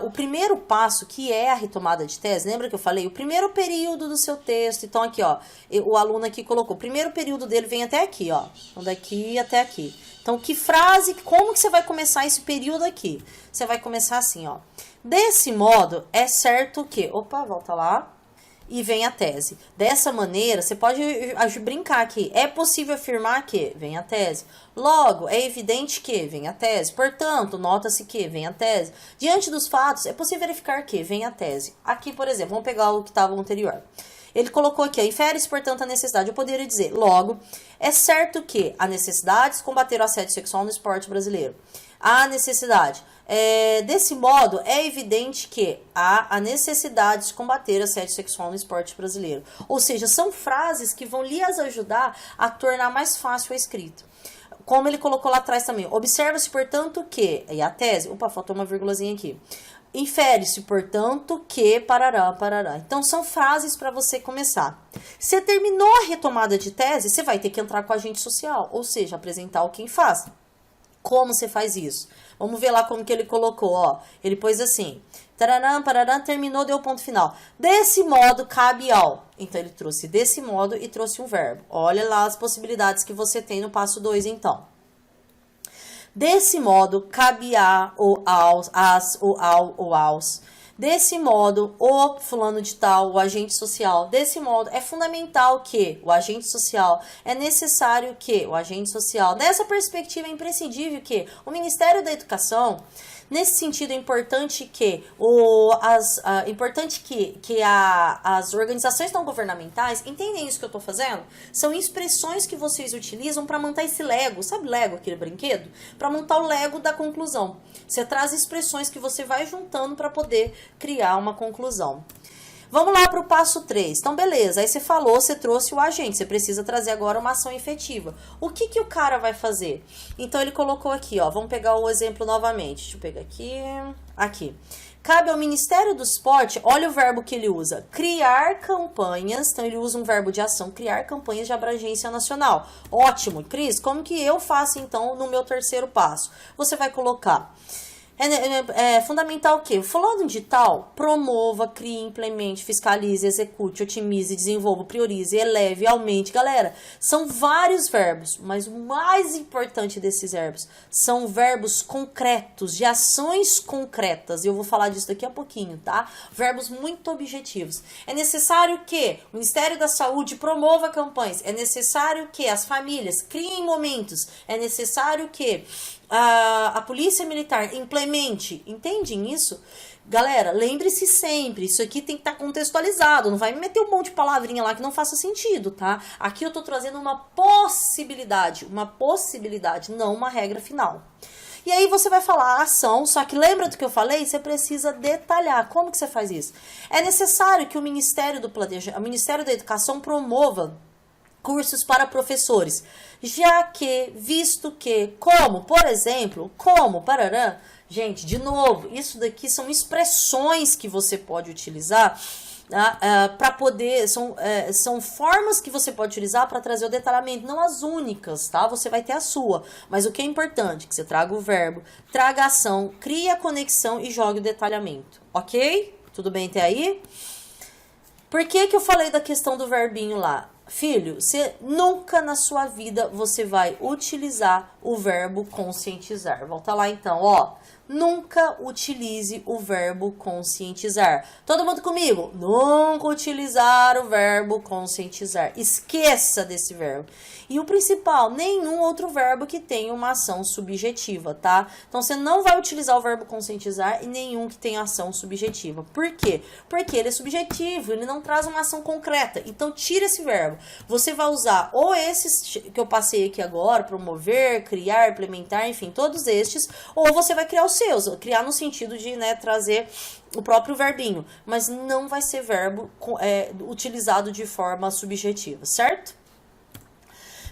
o primeiro passo, que é a retomada de tese, lembra que eu falei? O primeiro período do seu texto, então aqui, ó, o aluno aqui colocou, o primeiro período dele vem até aqui, ó, então daqui até aqui. Então, que frase, como que você vai começar esse período aqui? Você vai começar assim, ó. Desse modo, é certo que... Opa, volta lá. E vem a tese. Dessa maneira, você pode brincar aqui. É possível afirmar que vem a tese. Logo, é evidente que vem a tese. Portanto, nota-se que vem a tese. Diante dos fatos, é possível verificar que vem a tese. Aqui, por exemplo, vamos pegar o que estava anterior. Ele colocou aqui, infere-se, portanto, a necessidade. Eu poderia dizer, logo, é certo que há necessidade de combater o assédio sexual no esporte brasileiro. Há necessidade. Desse modo, é evidente que há a necessidade de combater o assédio sexual no esporte brasileiro. Ou seja, são frases que vão lhes ajudar a tornar mais fácil a escrita. Como ele colocou lá atrás também, observa-se, portanto, que... E a tese... Opa, faltou uma vírgulazinha aqui. Infere-se, portanto, que... Parará, parará. Então, são frases para você começar. Você terminou a retomada de tese, você vai ter que entrar com o agente social. Ou seja, apresentar o quem faz. Como você faz isso? Vamos ver lá como que ele colocou, ó. Ele pôs assim, tararã, pararã, terminou, deu ponto final. Desse modo, cabe ao. Então, ele trouxe desse modo e trouxe um verbo. Olha lá as possibilidades que você tem no passo 2, então. Desse modo, cabe a, ou aos, as, ou ao, ou aos. Desse modo, o fulano de tal, o agente social. Desse modo, é fundamental que o agente social, é necessário que o agente social. Dessa perspectiva, é imprescindível que o Ministério da Educação, nesse sentido, é importante que as organizações não governamentais entendem isso que eu estou fazendo. São expressões que vocês utilizam para montar esse Lego. Sabe Lego, aquele brinquedo? Para montar o Lego da conclusão. Você traz expressões que você vai juntando para poder criar uma conclusão. Vamos lá para o passo 3. Então, beleza. Aí você falou, você trouxe o agente. Você precisa trazer agora uma ação efetiva. O que que o cara vai fazer? Então, ele colocou aqui, ó. Vamos pegar o exemplo novamente. Deixa eu pegar aqui. Aqui. Cabe ao Ministério do Esporte, olha o verbo que ele usa. Criar campanhas. Então, ele usa um verbo de ação. Criar campanhas de abrangência nacional. Ótimo. Cris, como que eu faço, então, no meu terceiro passo? Você vai colocar... É fundamental o quê? Fulano de tal, promova, crie, implemente, fiscalize, execute, otimize, desenvolva, priorize, eleve, aumente. Galera, são vários verbos, mas o mais importante desses verbos são verbos concretos, de ações concretas. E eu vou falar disso daqui a pouquinho, tá? Verbos muito objetivos. É necessário que o Ministério da Saúde promova campanhas. É necessário que as famílias criem momentos. É necessário que a polícia militar implemente. Entendem isso? Galera, lembre-se sempre, isso aqui tem que estar contextualizado, não vai me meter um monte de palavrinha lá que não faça sentido, tá? Aqui eu tô trazendo uma possibilidade, não uma regra final. E aí você vai falar a ação, só que lembra do que eu falei? Você precisa detalhar. Como que você faz isso? É necessário que o Ministério da Educação promova cursos para professores, já que, visto que, como, por exemplo, como, parará, gente, de novo, isso daqui são expressões que você pode utilizar para poder, são formas que você pode utilizar para trazer o detalhamento, não as únicas, tá? Você vai ter a sua, mas o que é importante, que você traga o verbo, traga a ação, crie a conexão e jogue o detalhamento, ok? Tudo bem até aí? Por que que eu falei da questão do verbinho lá? Filho, você nunca na sua vida você vai utilizar o verbo conscientizar. Volta lá então, ó. Nunca utilize o verbo conscientizar. Todo mundo comigo? Nunca utilizar o verbo conscientizar. Esqueça desse verbo. E o principal, nenhum outro verbo que tenha uma ação subjetiva, tá? Então, você não vai utilizar o verbo conscientizar e nenhum que tenha ação subjetiva. Por quê? Porque ele é subjetivo, ele não traz uma ação concreta. Então, tira esse verbo. Você vai usar ou esses que eu passei aqui agora, promover, criar, implementar, enfim, todos estes, ou você vai criar os seus, criar no sentido de, né, trazer o próprio verbinho, mas não vai ser verbo utilizado de forma subjetiva, certo?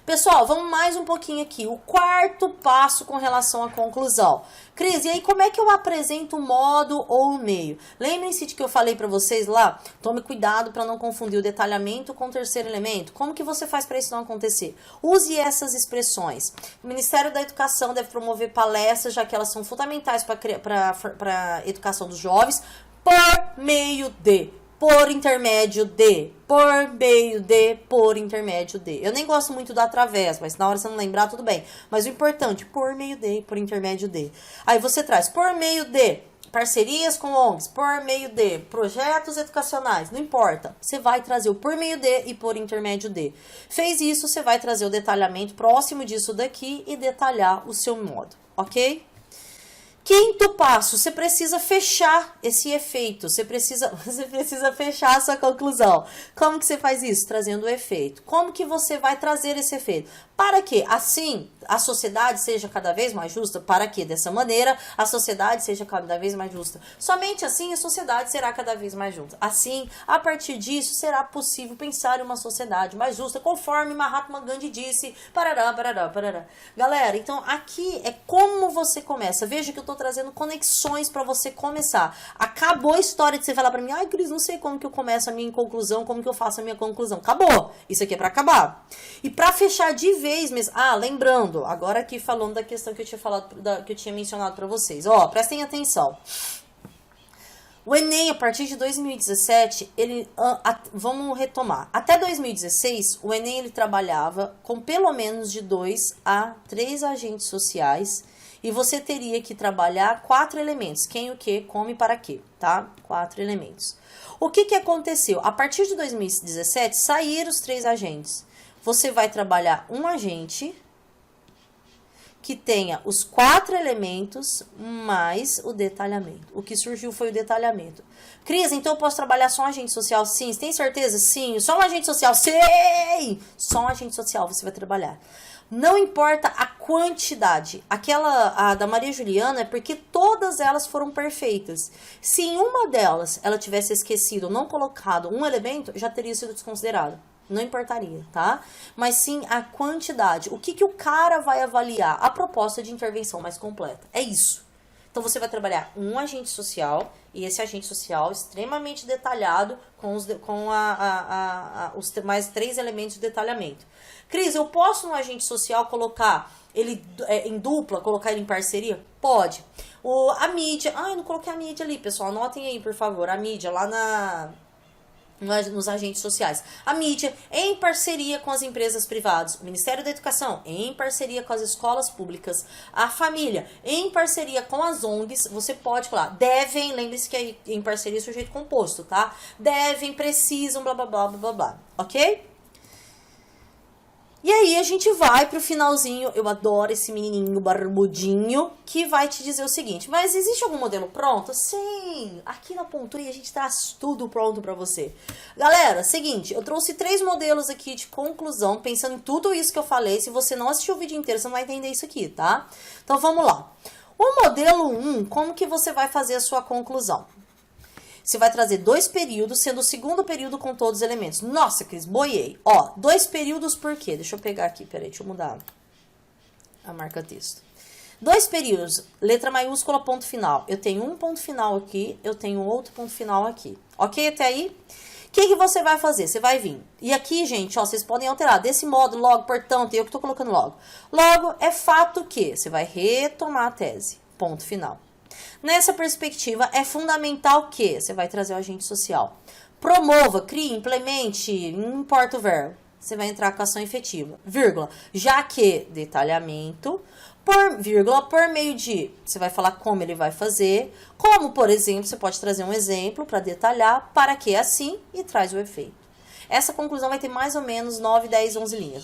Pessoal, vamos mais um pouquinho aqui. O quarto passo com relação à conclusão. Cris, e aí como é que eu apresento o modo ou o meio? Lembrem-se de que eu falei para vocês lá, tome cuidado para não confundir o detalhamento com o terceiro elemento. Como que você faz para isso não acontecer? Use essas expressões. O Ministério da Educação deve promover palestras, já que elas são fundamentais para a educação dos jovens, por meio de, por intermédio de, por meio de, por intermédio de. Eu nem gosto muito do através, mas na hora você não lembrar, tudo bem. Mas o importante, por meio de, por intermédio de. Aí você traz, por meio de parcerias com ONGs, por meio de projetos educacionais, não importa. Você vai trazer o por meio de e por intermédio de. Fez isso, você vai trazer o detalhamento próximo disso daqui e detalhar o seu modo, ok? Quinto passo, você precisa fechar esse efeito, você precisa fechar a sua conclusão. Como que você faz isso? Trazendo o efeito. Como que você vai trazer esse efeito? Para que, assim, a sociedade seja cada vez mais justa? Para que, dessa maneira, a sociedade seja cada vez mais justa? Somente assim a sociedade será cada vez mais justa. Assim, a partir disso, será possível pensar em uma sociedade mais justa, conforme Mahatma Gandhi disse, parará, parará, parará. Galera, então aqui é como você começa. Veja que eu tô trazendo conexões para você começar. Acabou a história de você falar para mim, ai, Cris, não sei como que eu começo a minha conclusão, como que eu faço a minha conclusão. Acabou. Isso aqui é para acabar. E para fechar de vez mesmo, lembrando, agora aqui falando da questão que eu tinha falado, que eu tinha mencionado para vocês. Ó, prestem atenção. O Enem, a partir de 2017, vamos retomar. Até 2016, o Enem ele trabalhava com pelo menos de 2 a 3 agentes sociais. E você teria que trabalhar 4 elementos. Quem, o que, como e para quê, tá? 4 elementos. O que aconteceu? A partir de 2017, saíram os 3 agentes. Você vai trabalhar um agente que tenha os 4 elementos mais o detalhamento. O que surgiu foi o detalhamento. Cris, então eu posso trabalhar só um agente social? Sim. Você tem certeza? Sim. Só um agente social? Sim! Só um agente social você vai trabalhar. Não importa a quantidade. A da Maria Juliana é porque todas elas foram perfeitas. Se em uma delas ela tivesse esquecido ou não colocado um elemento, já teria sido desconsiderado. Não importaria, tá? Mas sim a quantidade. O que o cara vai avaliar? A proposta de intervenção mais completa. É isso. Então você vai trabalhar um agente social e esse agente social extremamente detalhado com os mais 3 elementos de detalhamento. Cris, eu posso no agente social colocar ele em dupla, colocar ele em parceria? Pode. A mídia, eu não coloquei a mídia ali, pessoal, anotem aí, por favor, a mídia lá nos agentes sociais. A mídia em parceria com as empresas privadas, o Ministério da Educação em parceria com as escolas públicas, a família em parceria com as ONGs, você pode falar, devem, lembre-se que é em parceria sujeito composto, tá? Devem, precisam, blá blá blá blá blá blá, ok? E aí a gente vai pro finalzinho, eu adoro esse menininho barbudinho, que vai te dizer o seguinte, mas existe algum modelo pronto? Sim, aqui na Ponturi a gente traz tudo pronto pra você. Galera, seguinte, eu trouxe 3 modelos aqui de conclusão, pensando em tudo isso que eu falei. Se você não assistiu o vídeo inteiro, você não vai entender isso aqui, tá? Então vamos lá. O modelo 1, como que você vai fazer a sua conclusão? Você vai trazer 2 períodos, sendo o segundo período com todos os elementos. Nossa, Cris, boiei. Ó, 2 períodos por quê? Deixa eu pegar aqui, peraí, deixa eu mudar a marca texto. 2 períodos, letra maiúscula, ponto final. Eu tenho um ponto final aqui, eu tenho outro ponto final aqui. Ok até aí? O que você vai fazer? Você vai vir. E aqui, gente, ó, vocês podem alterar. Desse modo, logo, portanto, eu que tô colocando logo. Logo, é fato que você vai retomar a tese. Ponto final. Nessa perspectiva, é fundamental que você vai trazer o agente social. Promova, crie, implemente, não importa o verbo. Você vai entrar com a ação efetiva. Vírgula, já que detalhamento, vírgula, por meio de, você vai falar como ele vai fazer. Como, por exemplo, você pode trazer um exemplo para detalhar, para que assim, e traz o efeito. Essa conclusão vai ter mais ou menos 9, 10, 11 linhas.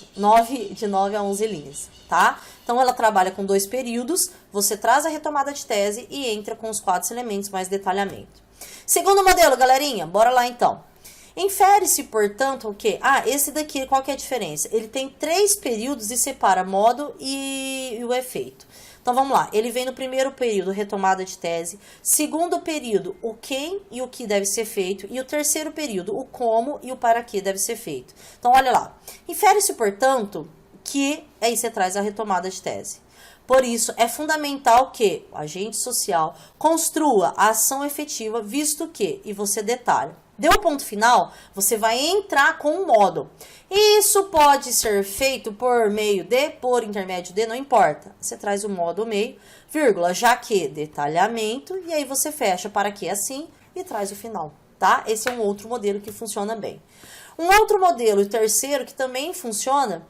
De 9 a 11 linhas, tá? Então, ela trabalha com 2 períodos, você traz a retomada de tese e entra com os 4 elementos mais detalhamento. Segundo modelo, galerinha, bora lá então. Infere-se, portanto, o quê? Esse daqui, qual que é a diferença? Ele tem 3 períodos e separa modo e o efeito. Então, vamos lá. Ele vem no primeiro período, retomada de tese. Segundo período, o quem e o que deve ser feito. E o terceiro período, o como e o para que deve ser feito. Então, olha lá. Infere-se, portanto, que aí você traz a retomada de tese. Por isso, é fundamental que o agente social construa a ação efetiva, visto que, e você detalha, deu o ponto final, você vai entrar com um módulo. Isso pode ser feito por meio de, por intermédio de, não importa. Você traz o módulo meio, vírgula, já que, detalhamento, e aí você fecha para que assim e traz o final, tá? Esse é um outro modelo que funciona bem. Um outro modelo, o terceiro, que também funciona,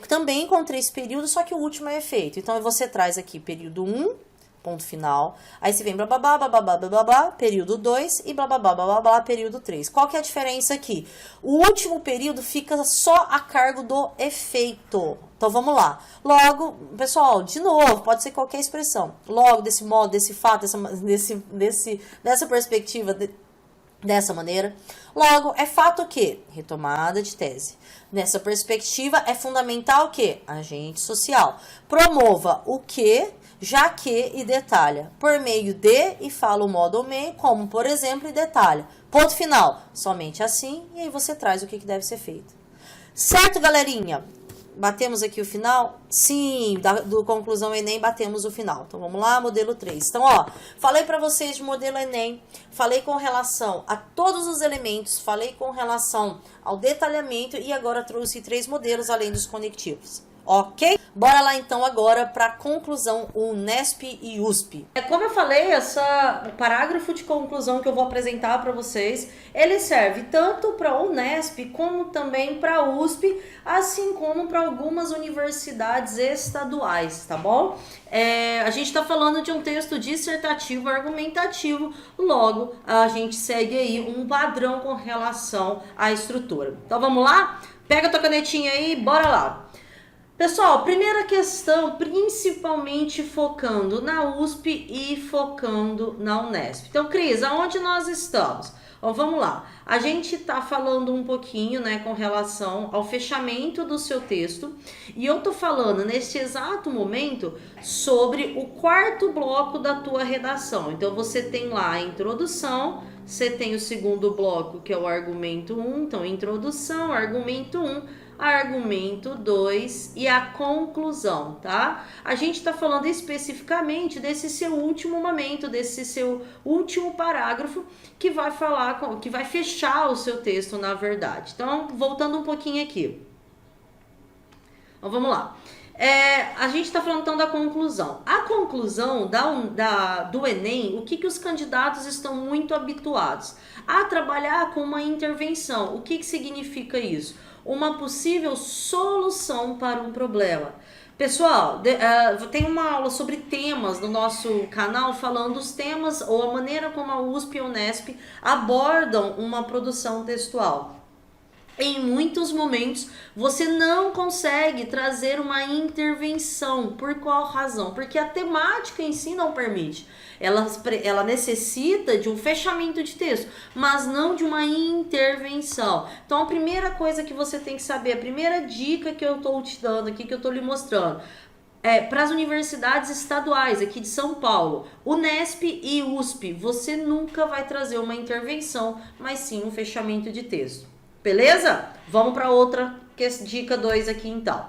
também com 3 períodos, só que o último é efeito. Então, você traz aqui período 1, ponto final, aí você vem blá blá blá blá blá blá blá blá, período 2 e blá blá blá blá blá blá, período 3. Qual que é a diferença aqui? O último período fica só a cargo do efeito. Então, vamos lá. Logo, pessoal, de novo, pode ser qualquer expressão. Logo, desse modo, desse fato, dessa perspectiva... Dessa maneira, logo, é fato que, retomada de tese, nessa perspectiva é fundamental que, agente social, promova o que, já que e detalha, por meio de e fala o modo meio, como por exemplo e detalha. Ponto final, somente assim, e aí você traz o que deve ser feito. Certo, galerinha? Batemos aqui o final? Sim, do conclusão Enem batemos o final. Então, vamos lá, modelo 3. Então, ó, falei para vocês de modelo Enem, falei com relação a todos os elementos, falei com relação ao detalhamento e agora trouxe 3 modelos além dos conectivos. Ok? Bora lá então agora para a conclusão, o Unesp e USP. Como eu falei, o parágrafo de conclusão que eu vou apresentar para vocês, ele serve tanto para a Unesp como também para a USP, assim como para algumas universidades estaduais, tá bom? A gente está falando de um texto dissertativo argumentativo, logo a gente segue aí um padrão com relação à estrutura. Então vamos lá? Pega a tua canetinha aí, bora lá! Pessoal, primeira questão, principalmente focando na USP e focando na Unesp. Então, Cris, aonde nós estamos? Bom, vamos lá. A gente está falando um pouquinho, né, com relação ao fechamento do seu texto. E eu tô falando, neste exato momento, sobre o 4º bloco da tua redação. Então, você tem lá a introdução, você tem o 2º bloco, que é o argumento 1. Então, introdução, argumento 1. Argumento 2 e a conclusão, tá? A gente tá falando especificamente desse seu último momento, desse seu último parágrafo que vai falar, que vai fechar o seu texto, na verdade. Então, voltando um pouquinho aqui. Então, vamos lá. A gente tá falando então da conclusão. A conclusão do Enem, o que os candidatos estão muito habituados? A trabalhar com uma intervenção. O que significa isso? Uma possível solução para um problema. Pessoal, tem uma aula sobre temas no nosso canal falando os temas ou a maneira como a USP e a Unesp abordam uma produção textual. Em muitos momentos, você não consegue trazer uma intervenção. Por qual razão? Porque a temática em si não permite. Ela necessita de um fechamento de texto, mas não de uma intervenção. Então, a primeira coisa que você tem que saber, a primeira dica que eu estou te dando aqui, que eu estou lhe mostrando, para as universidades estaduais aqui de São Paulo, Unesp e USP, você nunca vai trazer uma intervenção, mas sim um fechamento de texto. Beleza? Vamos para outra dica 2 aqui então.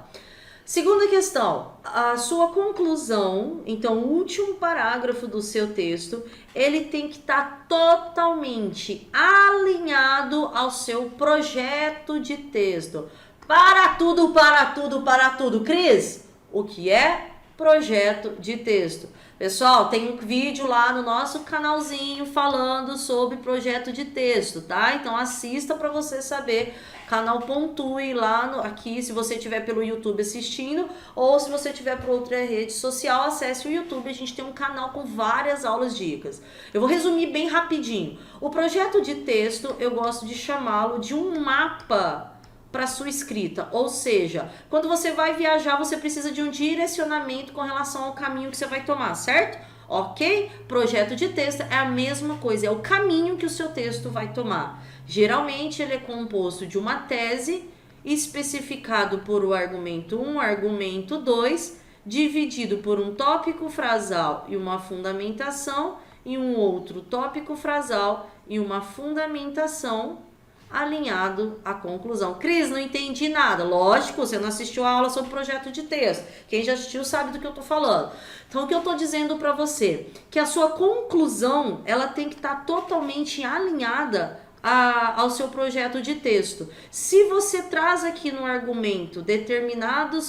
Segunda questão, a sua conclusão, então o último parágrafo do seu texto, ele tem que estar totalmente alinhado ao seu projeto de texto. Para tudo, para tudo, para tudo. Cris, o que é projeto de texto? Pessoal, tem um vídeo lá no nosso canalzinho falando sobre projeto de texto, tá? Então assista para você saber. Canal Pontue lá aqui, se você estiver pelo YouTube assistindo, ou se você estiver por outra rede social, acesse o YouTube. A gente tem um canal com várias aulas dicas. Eu vou resumir bem rapidinho. O projeto de texto, eu gosto de chamá-lo de um mapa para sua escrita, ou seja, quando você vai viajar, você precisa de um direcionamento com relação ao caminho que você vai tomar, certo? Ok? Projeto de texto é a mesma coisa, é o caminho que o seu texto vai tomar. Geralmente ele é composto de uma tese, especificado por o argumento 1, argumento 2, dividido por um tópico frasal e uma fundamentação, e um outro tópico frasal e uma fundamentação, alinhado à conclusão. Cris, não entendi nada. Lógico, você não assistiu a aula sobre projeto de texto. Quem já assistiu sabe do que eu tô falando. Então, o que eu tô dizendo para você? Que a sua conclusão, ela tem que estar totalmente alinhada ao seu projeto de texto. Se você traz aqui no argumento determinada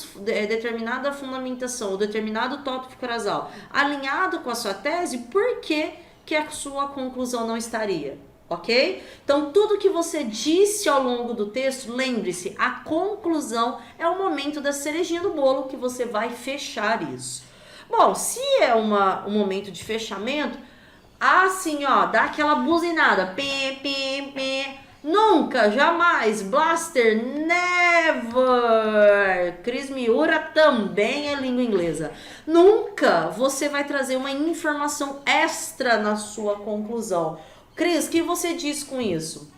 fundamentação, ou determinado tópico frasal alinhado com a sua tese, por que a sua conclusão não estaria? Ok? Então, tudo que você disse ao longo do texto, lembre-se, a conclusão é o momento da cerejinha do bolo que você vai fechar isso. Bom, se é um momento de fechamento, assim, ó, dá aquela buzinada. Pim, pim, pim. Nunca, jamais, Blaster, never. Cris Miura também é língua inglesa. Nunca você vai trazer uma informação extra na sua conclusão. Cris, o que você diz com isso?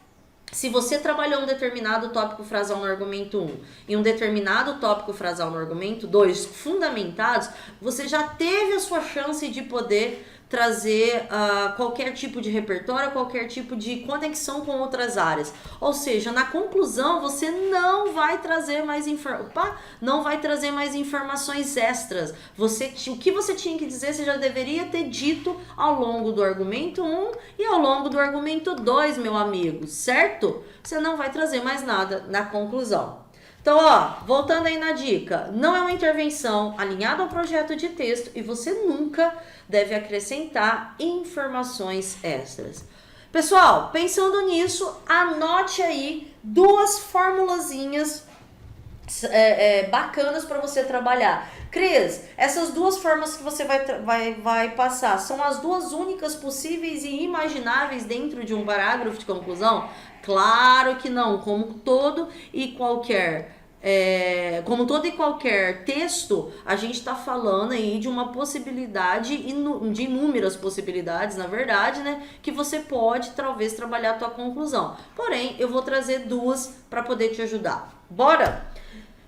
Se você trabalhou um determinado tópico frasal no argumento 1 e um determinado tópico frasal no argumento 2 fundamentados, você já teve a sua chance de poder trazer qualquer tipo de repertório, qualquer tipo de conexão com outras áreas. Ou seja, na conclusão, você não vai trazer mais informações extras. O que você tinha que dizer, você já deveria ter dito ao longo do argumento 1 e ao longo do argumento 2, meu amigo, certo? Você não vai trazer mais nada na conclusão. Então, ó, voltando aí na dica, não é uma intervenção alinhada ao projeto de texto e você nunca deve acrescentar informações extras. Pessoal, pensando nisso, anote aí duas formulazinhas bacanas para você trabalhar. Cris, essas duas formas que você vai passar são as duas únicas possíveis e imagináveis dentro de um parágrafo de conclusão? Claro que não, como todo e qualquer texto, a gente está falando aí de uma possibilidade, de inúmeras possibilidades, na verdade, né, que você pode talvez trabalhar a tua conclusão. Porém, eu vou trazer duas para poder te ajudar. Bora?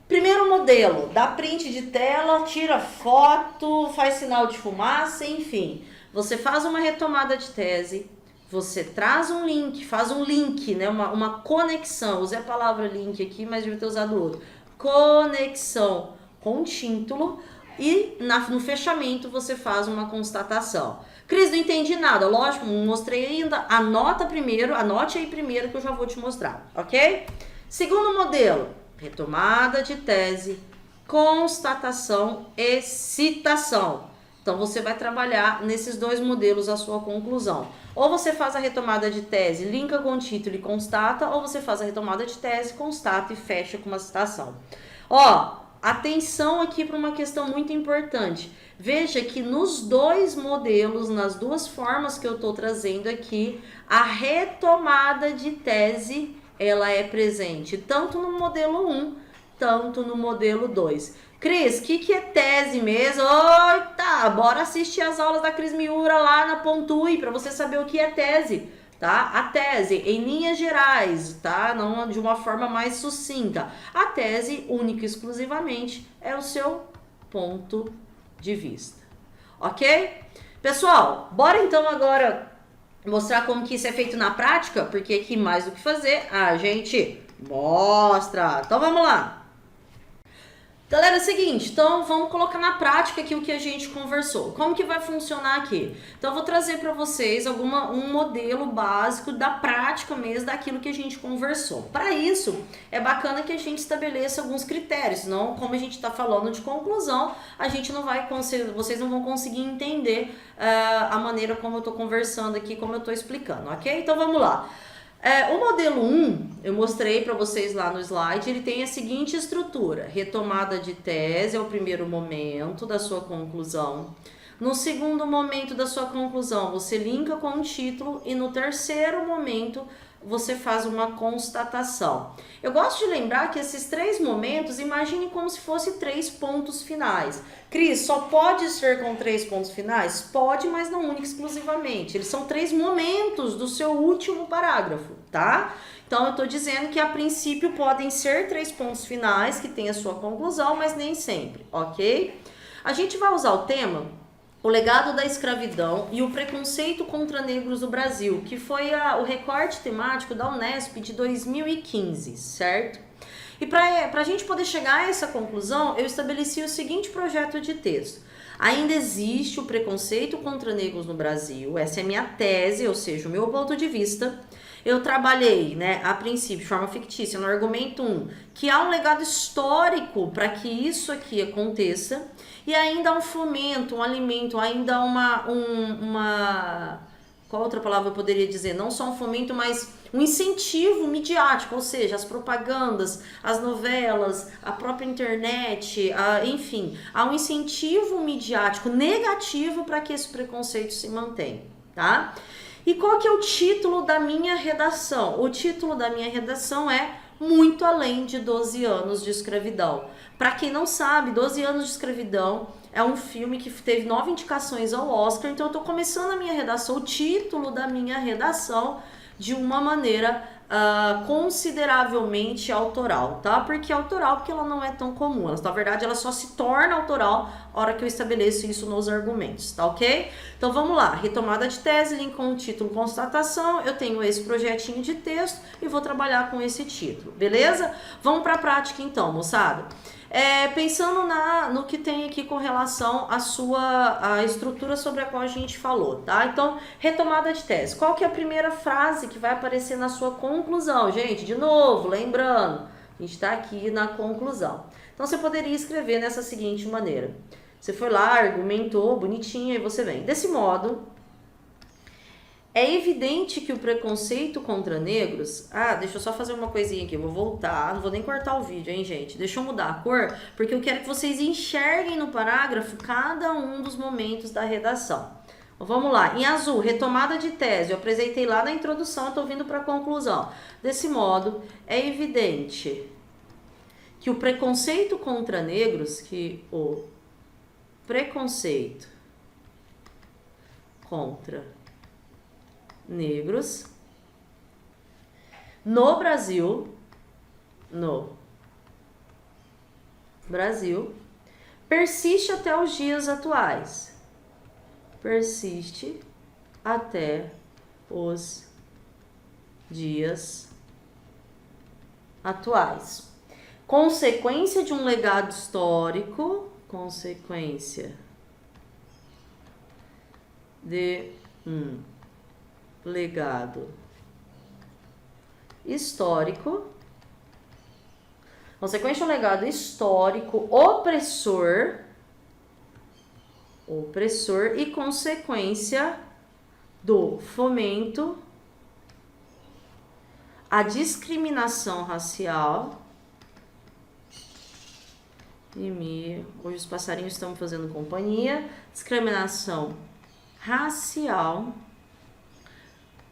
Primeiro modelo, dá print de tela, tira foto, faz sinal de fumaça, enfim. Você faz uma retomada de tese, você traz um link, faz um link, né, uma conexão. Usei a palavra link aqui, mas devia ter usado outro. Conexão com título e no fechamento você faz uma constatação. Cris, não entendi nada. Lógico, não mostrei ainda. Anote aí primeiro que eu já vou te mostrar, ok? Segundo modelo, retomada de tese, constatação e citação. Então, você vai trabalhar nesses dois modelos a sua conclusão. Ou você faz a retomada de tese, linka com o título e constata, ou você faz a retomada de tese, constata e fecha com uma citação. Ó, atenção aqui para uma questão muito importante. Veja que nos dois modelos, nas duas formas que eu estou trazendo aqui, a retomada de tese, ela é presente tanto no modelo 1, tanto no modelo 2. Cris, o que é tese mesmo? Tá, bora assistir as aulas da Cris Miura lá na Pontui para você saber o que é tese, tá? A tese, em linhas gerais, tá? Não de uma forma mais sucinta. A tese, única e exclusivamente, é o seu ponto de vista, ok? Pessoal, bora então agora mostrar como que isso é feito na prática, porque aqui mais do que fazer, a gente mostra. Então vamos lá. Galera, é o seguinte, então vamos colocar na prática aqui o que a gente conversou. Como que vai funcionar aqui? Então eu vou trazer para vocês um modelo básico da prática mesmo daquilo que a gente conversou. Para isso, é bacana que a gente estabeleça alguns critérios, senão, como a gente está falando de conclusão, a gente não vai conseguir, vocês não vão conseguir entender a maneira como eu estou conversando aqui, como eu estou explicando, ok? Então vamos lá. O modelo 1, eu mostrei para vocês lá no slide, ele tem a seguinte estrutura. Retomada de tese é o primeiro momento da sua conclusão. No segundo momento da sua conclusão, você linka com o título e no terceiro momento você faz uma constatação. Eu gosto de lembrar que esses três momentos, imagine como se fossem 3 pontos finais. Cris, só pode ser com 3 pontos finais? Pode, mas não única exclusivamente. Eles são 3 momentos do seu último parágrafo, tá? Então, eu estou dizendo que a princípio podem ser 3 pontos finais que tem a sua conclusão, mas nem sempre, ok? A gente vai usar o tema O legado da escravidão e o preconceito contra negros no Brasil, que foi o recorte temático da Unesp de 2015, certo? E para a gente poder chegar a essa conclusão, eu estabeleci o seguinte projeto de texto. Ainda existe o preconceito contra negros no Brasil, essa é a minha tese, ou seja, o meu ponto de vista. Eu trabalhei, né, a princípio, de forma fictícia, no argumento 1, que há um legado histórico para que isso aqui aconteça, e ainda há um fomento, um alimento, ainda qual outra palavra eu poderia dizer? Não só um fomento, mas um incentivo midiático, ou seja, as propagandas, as novelas, a própria internet, enfim, há um incentivo midiático negativo para que esse preconceito se mantenha, tá? E qual que é o título da minha redação? O título da minha redação é Muito Além de 12 Anos de Escravidão. Para quem não sabe, 12 Anos de Escravidão é um filme que teve 9 indicações ao Oscar, então eu estou começando a minha redação, o título da minha redação, de uma maneira consideravelmente autoral, tá? Porque é autoral porque ela não é tão comum, na verdade ela só se torna autoral na hora que eu estabeleço isso nos argumentos, tá ok? Então vamos lá, retomada de tese, link com o título constatação, eu tenho esse projetinho de texto e vou trabalhar com esse título, beleza? Vamos para a prática então, moçada. Pensando no que tem aqui com relação à estrutura sobre a qual a gente falou, tá? Então, retomada de tese. Qual que é a primeira frase que vai aparecer na sua conclusão? Gente, de novo, lembrando, a gente tá aqui na conclusão. Então, você poderia escrever nessa seguinte maneira. Você foi lá, argumentou, bonitinho, e você vem. Desse modo, é evidente que o preconceito contra negros... deixa eu só fazer uma coisinha aqui, eu vou voltar, não vou nem cortar o vídeo, hein, gente? Deixa eu mudar a cor, porque eu quero que vocês enxerguem no parágrafo cada um dos momentos da redação. Vamos lá, em azul, retomada de tese, eu apresentei lá na introdução, eu tô vindo para a conclusão. Desse modo, é evidente que o preconceito contra negros, negros no Brasil persiste até os dias atuais. Consequência de um legado histórico, legado histórico, consequência de um legado histórico opressor e consequência do fomento à discriminação racial. Hoje os passarinhos estão fazendo companhia. Discriminação racial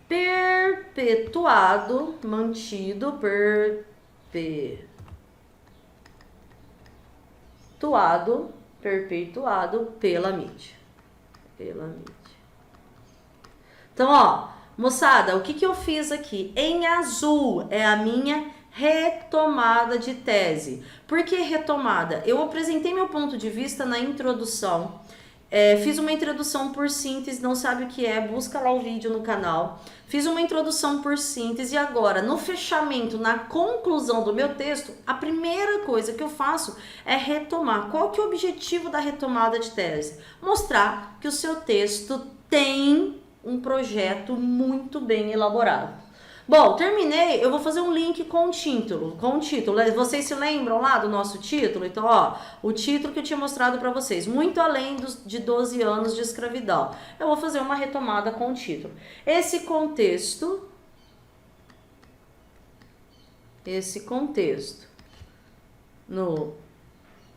perpetuado pela mídia. Então, ó, moçada, o que eu fiz aqui? Em azul é a minha retomada de tese. Por que retomada? Eu apresentei meu ponto de vista na introdução. Fiz uma introdução por síntese, não sabe o que é, busca lá o vídeo no canal. Fiz uma introdução por síntese e agora, no fechamento, na conclusão do meu texto, a primeira coisa que eu faço é retomar. Qual que é o objetivo da retomada de tese? Mostrar que o seu texto tem um projeto muito bem elaborado. Bom, terminei, eu vou fazer um link com o título. Vocês se lembram lá do nosso título? Então, ó, o título que eu tinha mostrado para vocês, Muito Além de 12 Anos de Escravidão. Eu vou fazer uma retomada com o título. Esse contexto no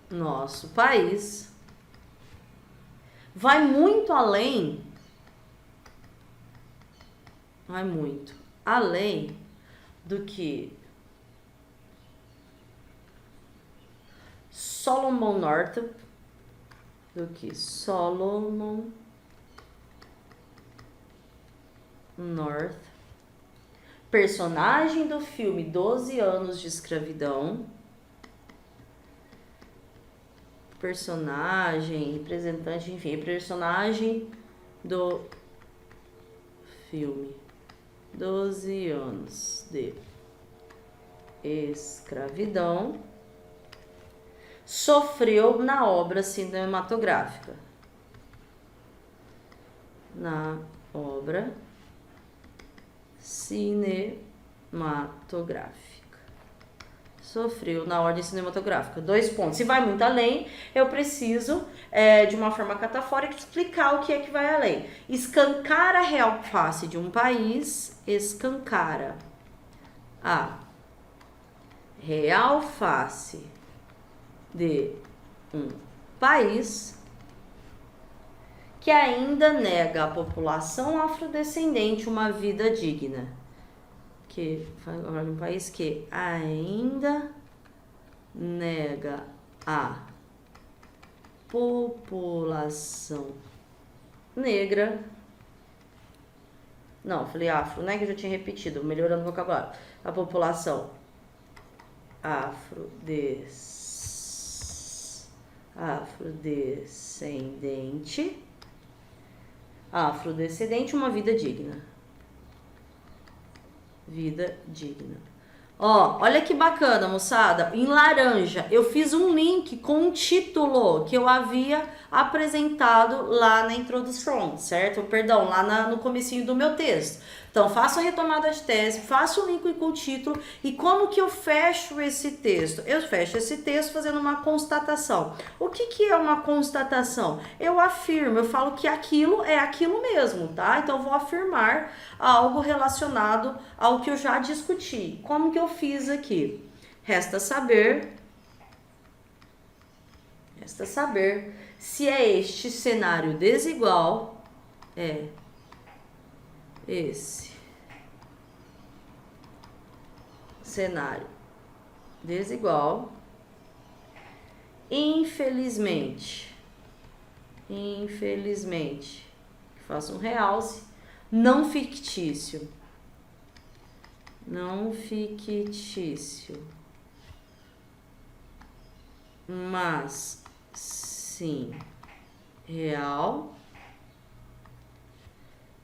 nosso país vai muito além do que Solomon North, personagem do filme 12 Anos de Escravidão, personagem, representante, enfim, personagem do filme 12 anos de escravidão sofreu na obra cinematográfica. Na obra cinematográfica. Sofreu na ordem cinematográfica. 2 pontos. Se vai muito além, eu preciso, de uma forma catafórica, explicar o que é que vai além. Escancara a real face de um país. Escancara a real face de um país que ainda nega à população afrodescendente uma vida digna. Um país que ainda nega à população negra. Não, falei afro, né? Que eu já tinha repetido, melhorando o vocabulário. A população afrodescendente uma vida digna. Vida digna. Ó, olha que bacana, moçada. Em laranja, eu fiz um link com um título que eu havia apresentado lá na introdução, certo? Perdão, lá no comecinho do meu texto. Então, faço a retomada de tese, faço o link com o título. E como que eu fecho esse texto? Eu fecho esse texto fazendo uma constatação. O que é uma constatação? Eu afirmo, eu falo que aquilo é aquilo mesmo, tá? Então, eu vou afirmar algo relacionado ao que eu já discuti. Como que eu fiz aqui? Resta saber se é este cenário desigual, esse cenário desigual, infelizmente, faço um realce, não fictício, mas sim real,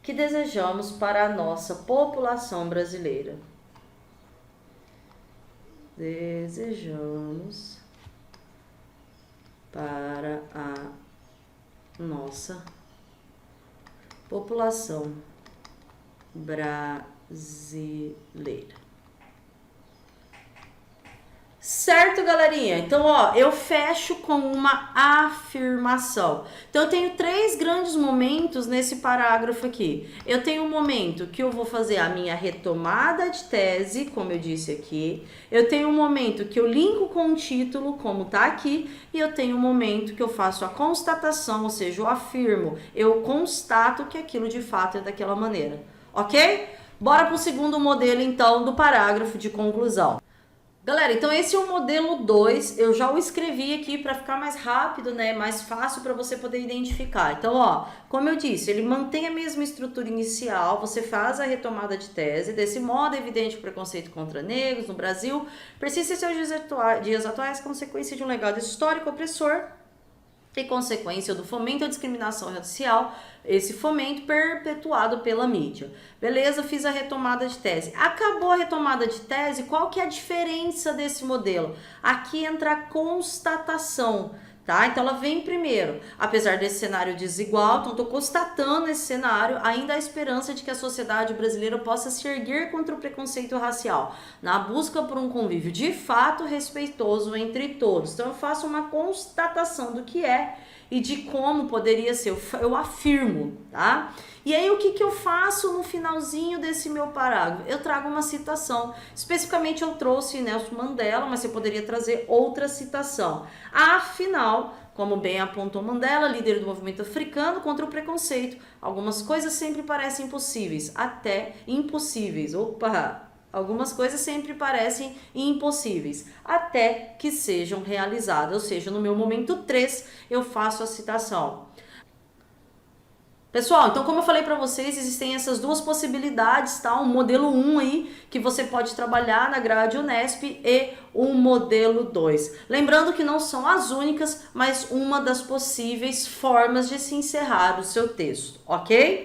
que desejamos para a nossa população brasileira. Desejamos para a nossa população brasileira. Certo, galerinha? Então, ó, eu fecho com uma afirmação. Então, eu tenho 3 grandes momentos nesse parágrafo aqui. Eu tenho um momento que eu vou fazer a minha retomada de tese, como eu disse aqui. Eu tenho um momento que eu linko com o título, como tá aqui. E eu tenho um momento que eu faço a constatação, ou seja, eu afirmo, eu constato que aquilo de fato é daquela maneira. Ok? Bora pro segundo modelo, então, do parágrafo de conclusão. Galera, então esse é o modelo 2, eu já o escrevi aqui para ficar mais rápido, né, mais fácil para você poder identificar. Então, ó, como eu disse, ele mantém a mesma estrutura inicial, você faz a retomada de tese, desse modo é evidente o preconceito contra negros no Brasil, persiste em seus dias atuais, consequência de um legado histórico opressor e consequência do fomento à discriminação racial, esse fomento perpetuado pela mídia. Beleza? Fiz a retomada de tese. Acabou a retomada de tese, qual que é a diferença desse modelo? Aqui entra a constatação, tá? Então ela vem primeiro. Apesar desse cenário desigual, então estou constatando esse cenário, ainda há esperança de que a sociedade brasileira possa se erguer contra o preconceito racial, na busca por um convívio de fato respeitoso entre todos. Então eu faço uma constatação do que é e de como poderia ser, eu afirmo, tá? E aí o que eu faço no finalzinho desse meu parágrafo? Eu trago uma citação, especificamente eu trouxe Nelson Mandela, mas você poderia trazer outra citação. Afinal, como bem apontou Mandela, líder do movimento africano contra o preconceito, algumas coisas sempre parecem impossíveis, até impossíveis. Algumas coisas sempre parecem impossíveis, até que sejam realizadas. Ou seja, no meu momento 3, eu faço a citação. Pessoal, então como eu falei para vocês, existem essas duas possibilidades, tá? Um modelo 1 aí, que você pode trabalhar na grade Unesp, e um modelo 2. Lembrando que não são as únicas, mas uma das possíveis formas de se encerrar o seu texto, ok?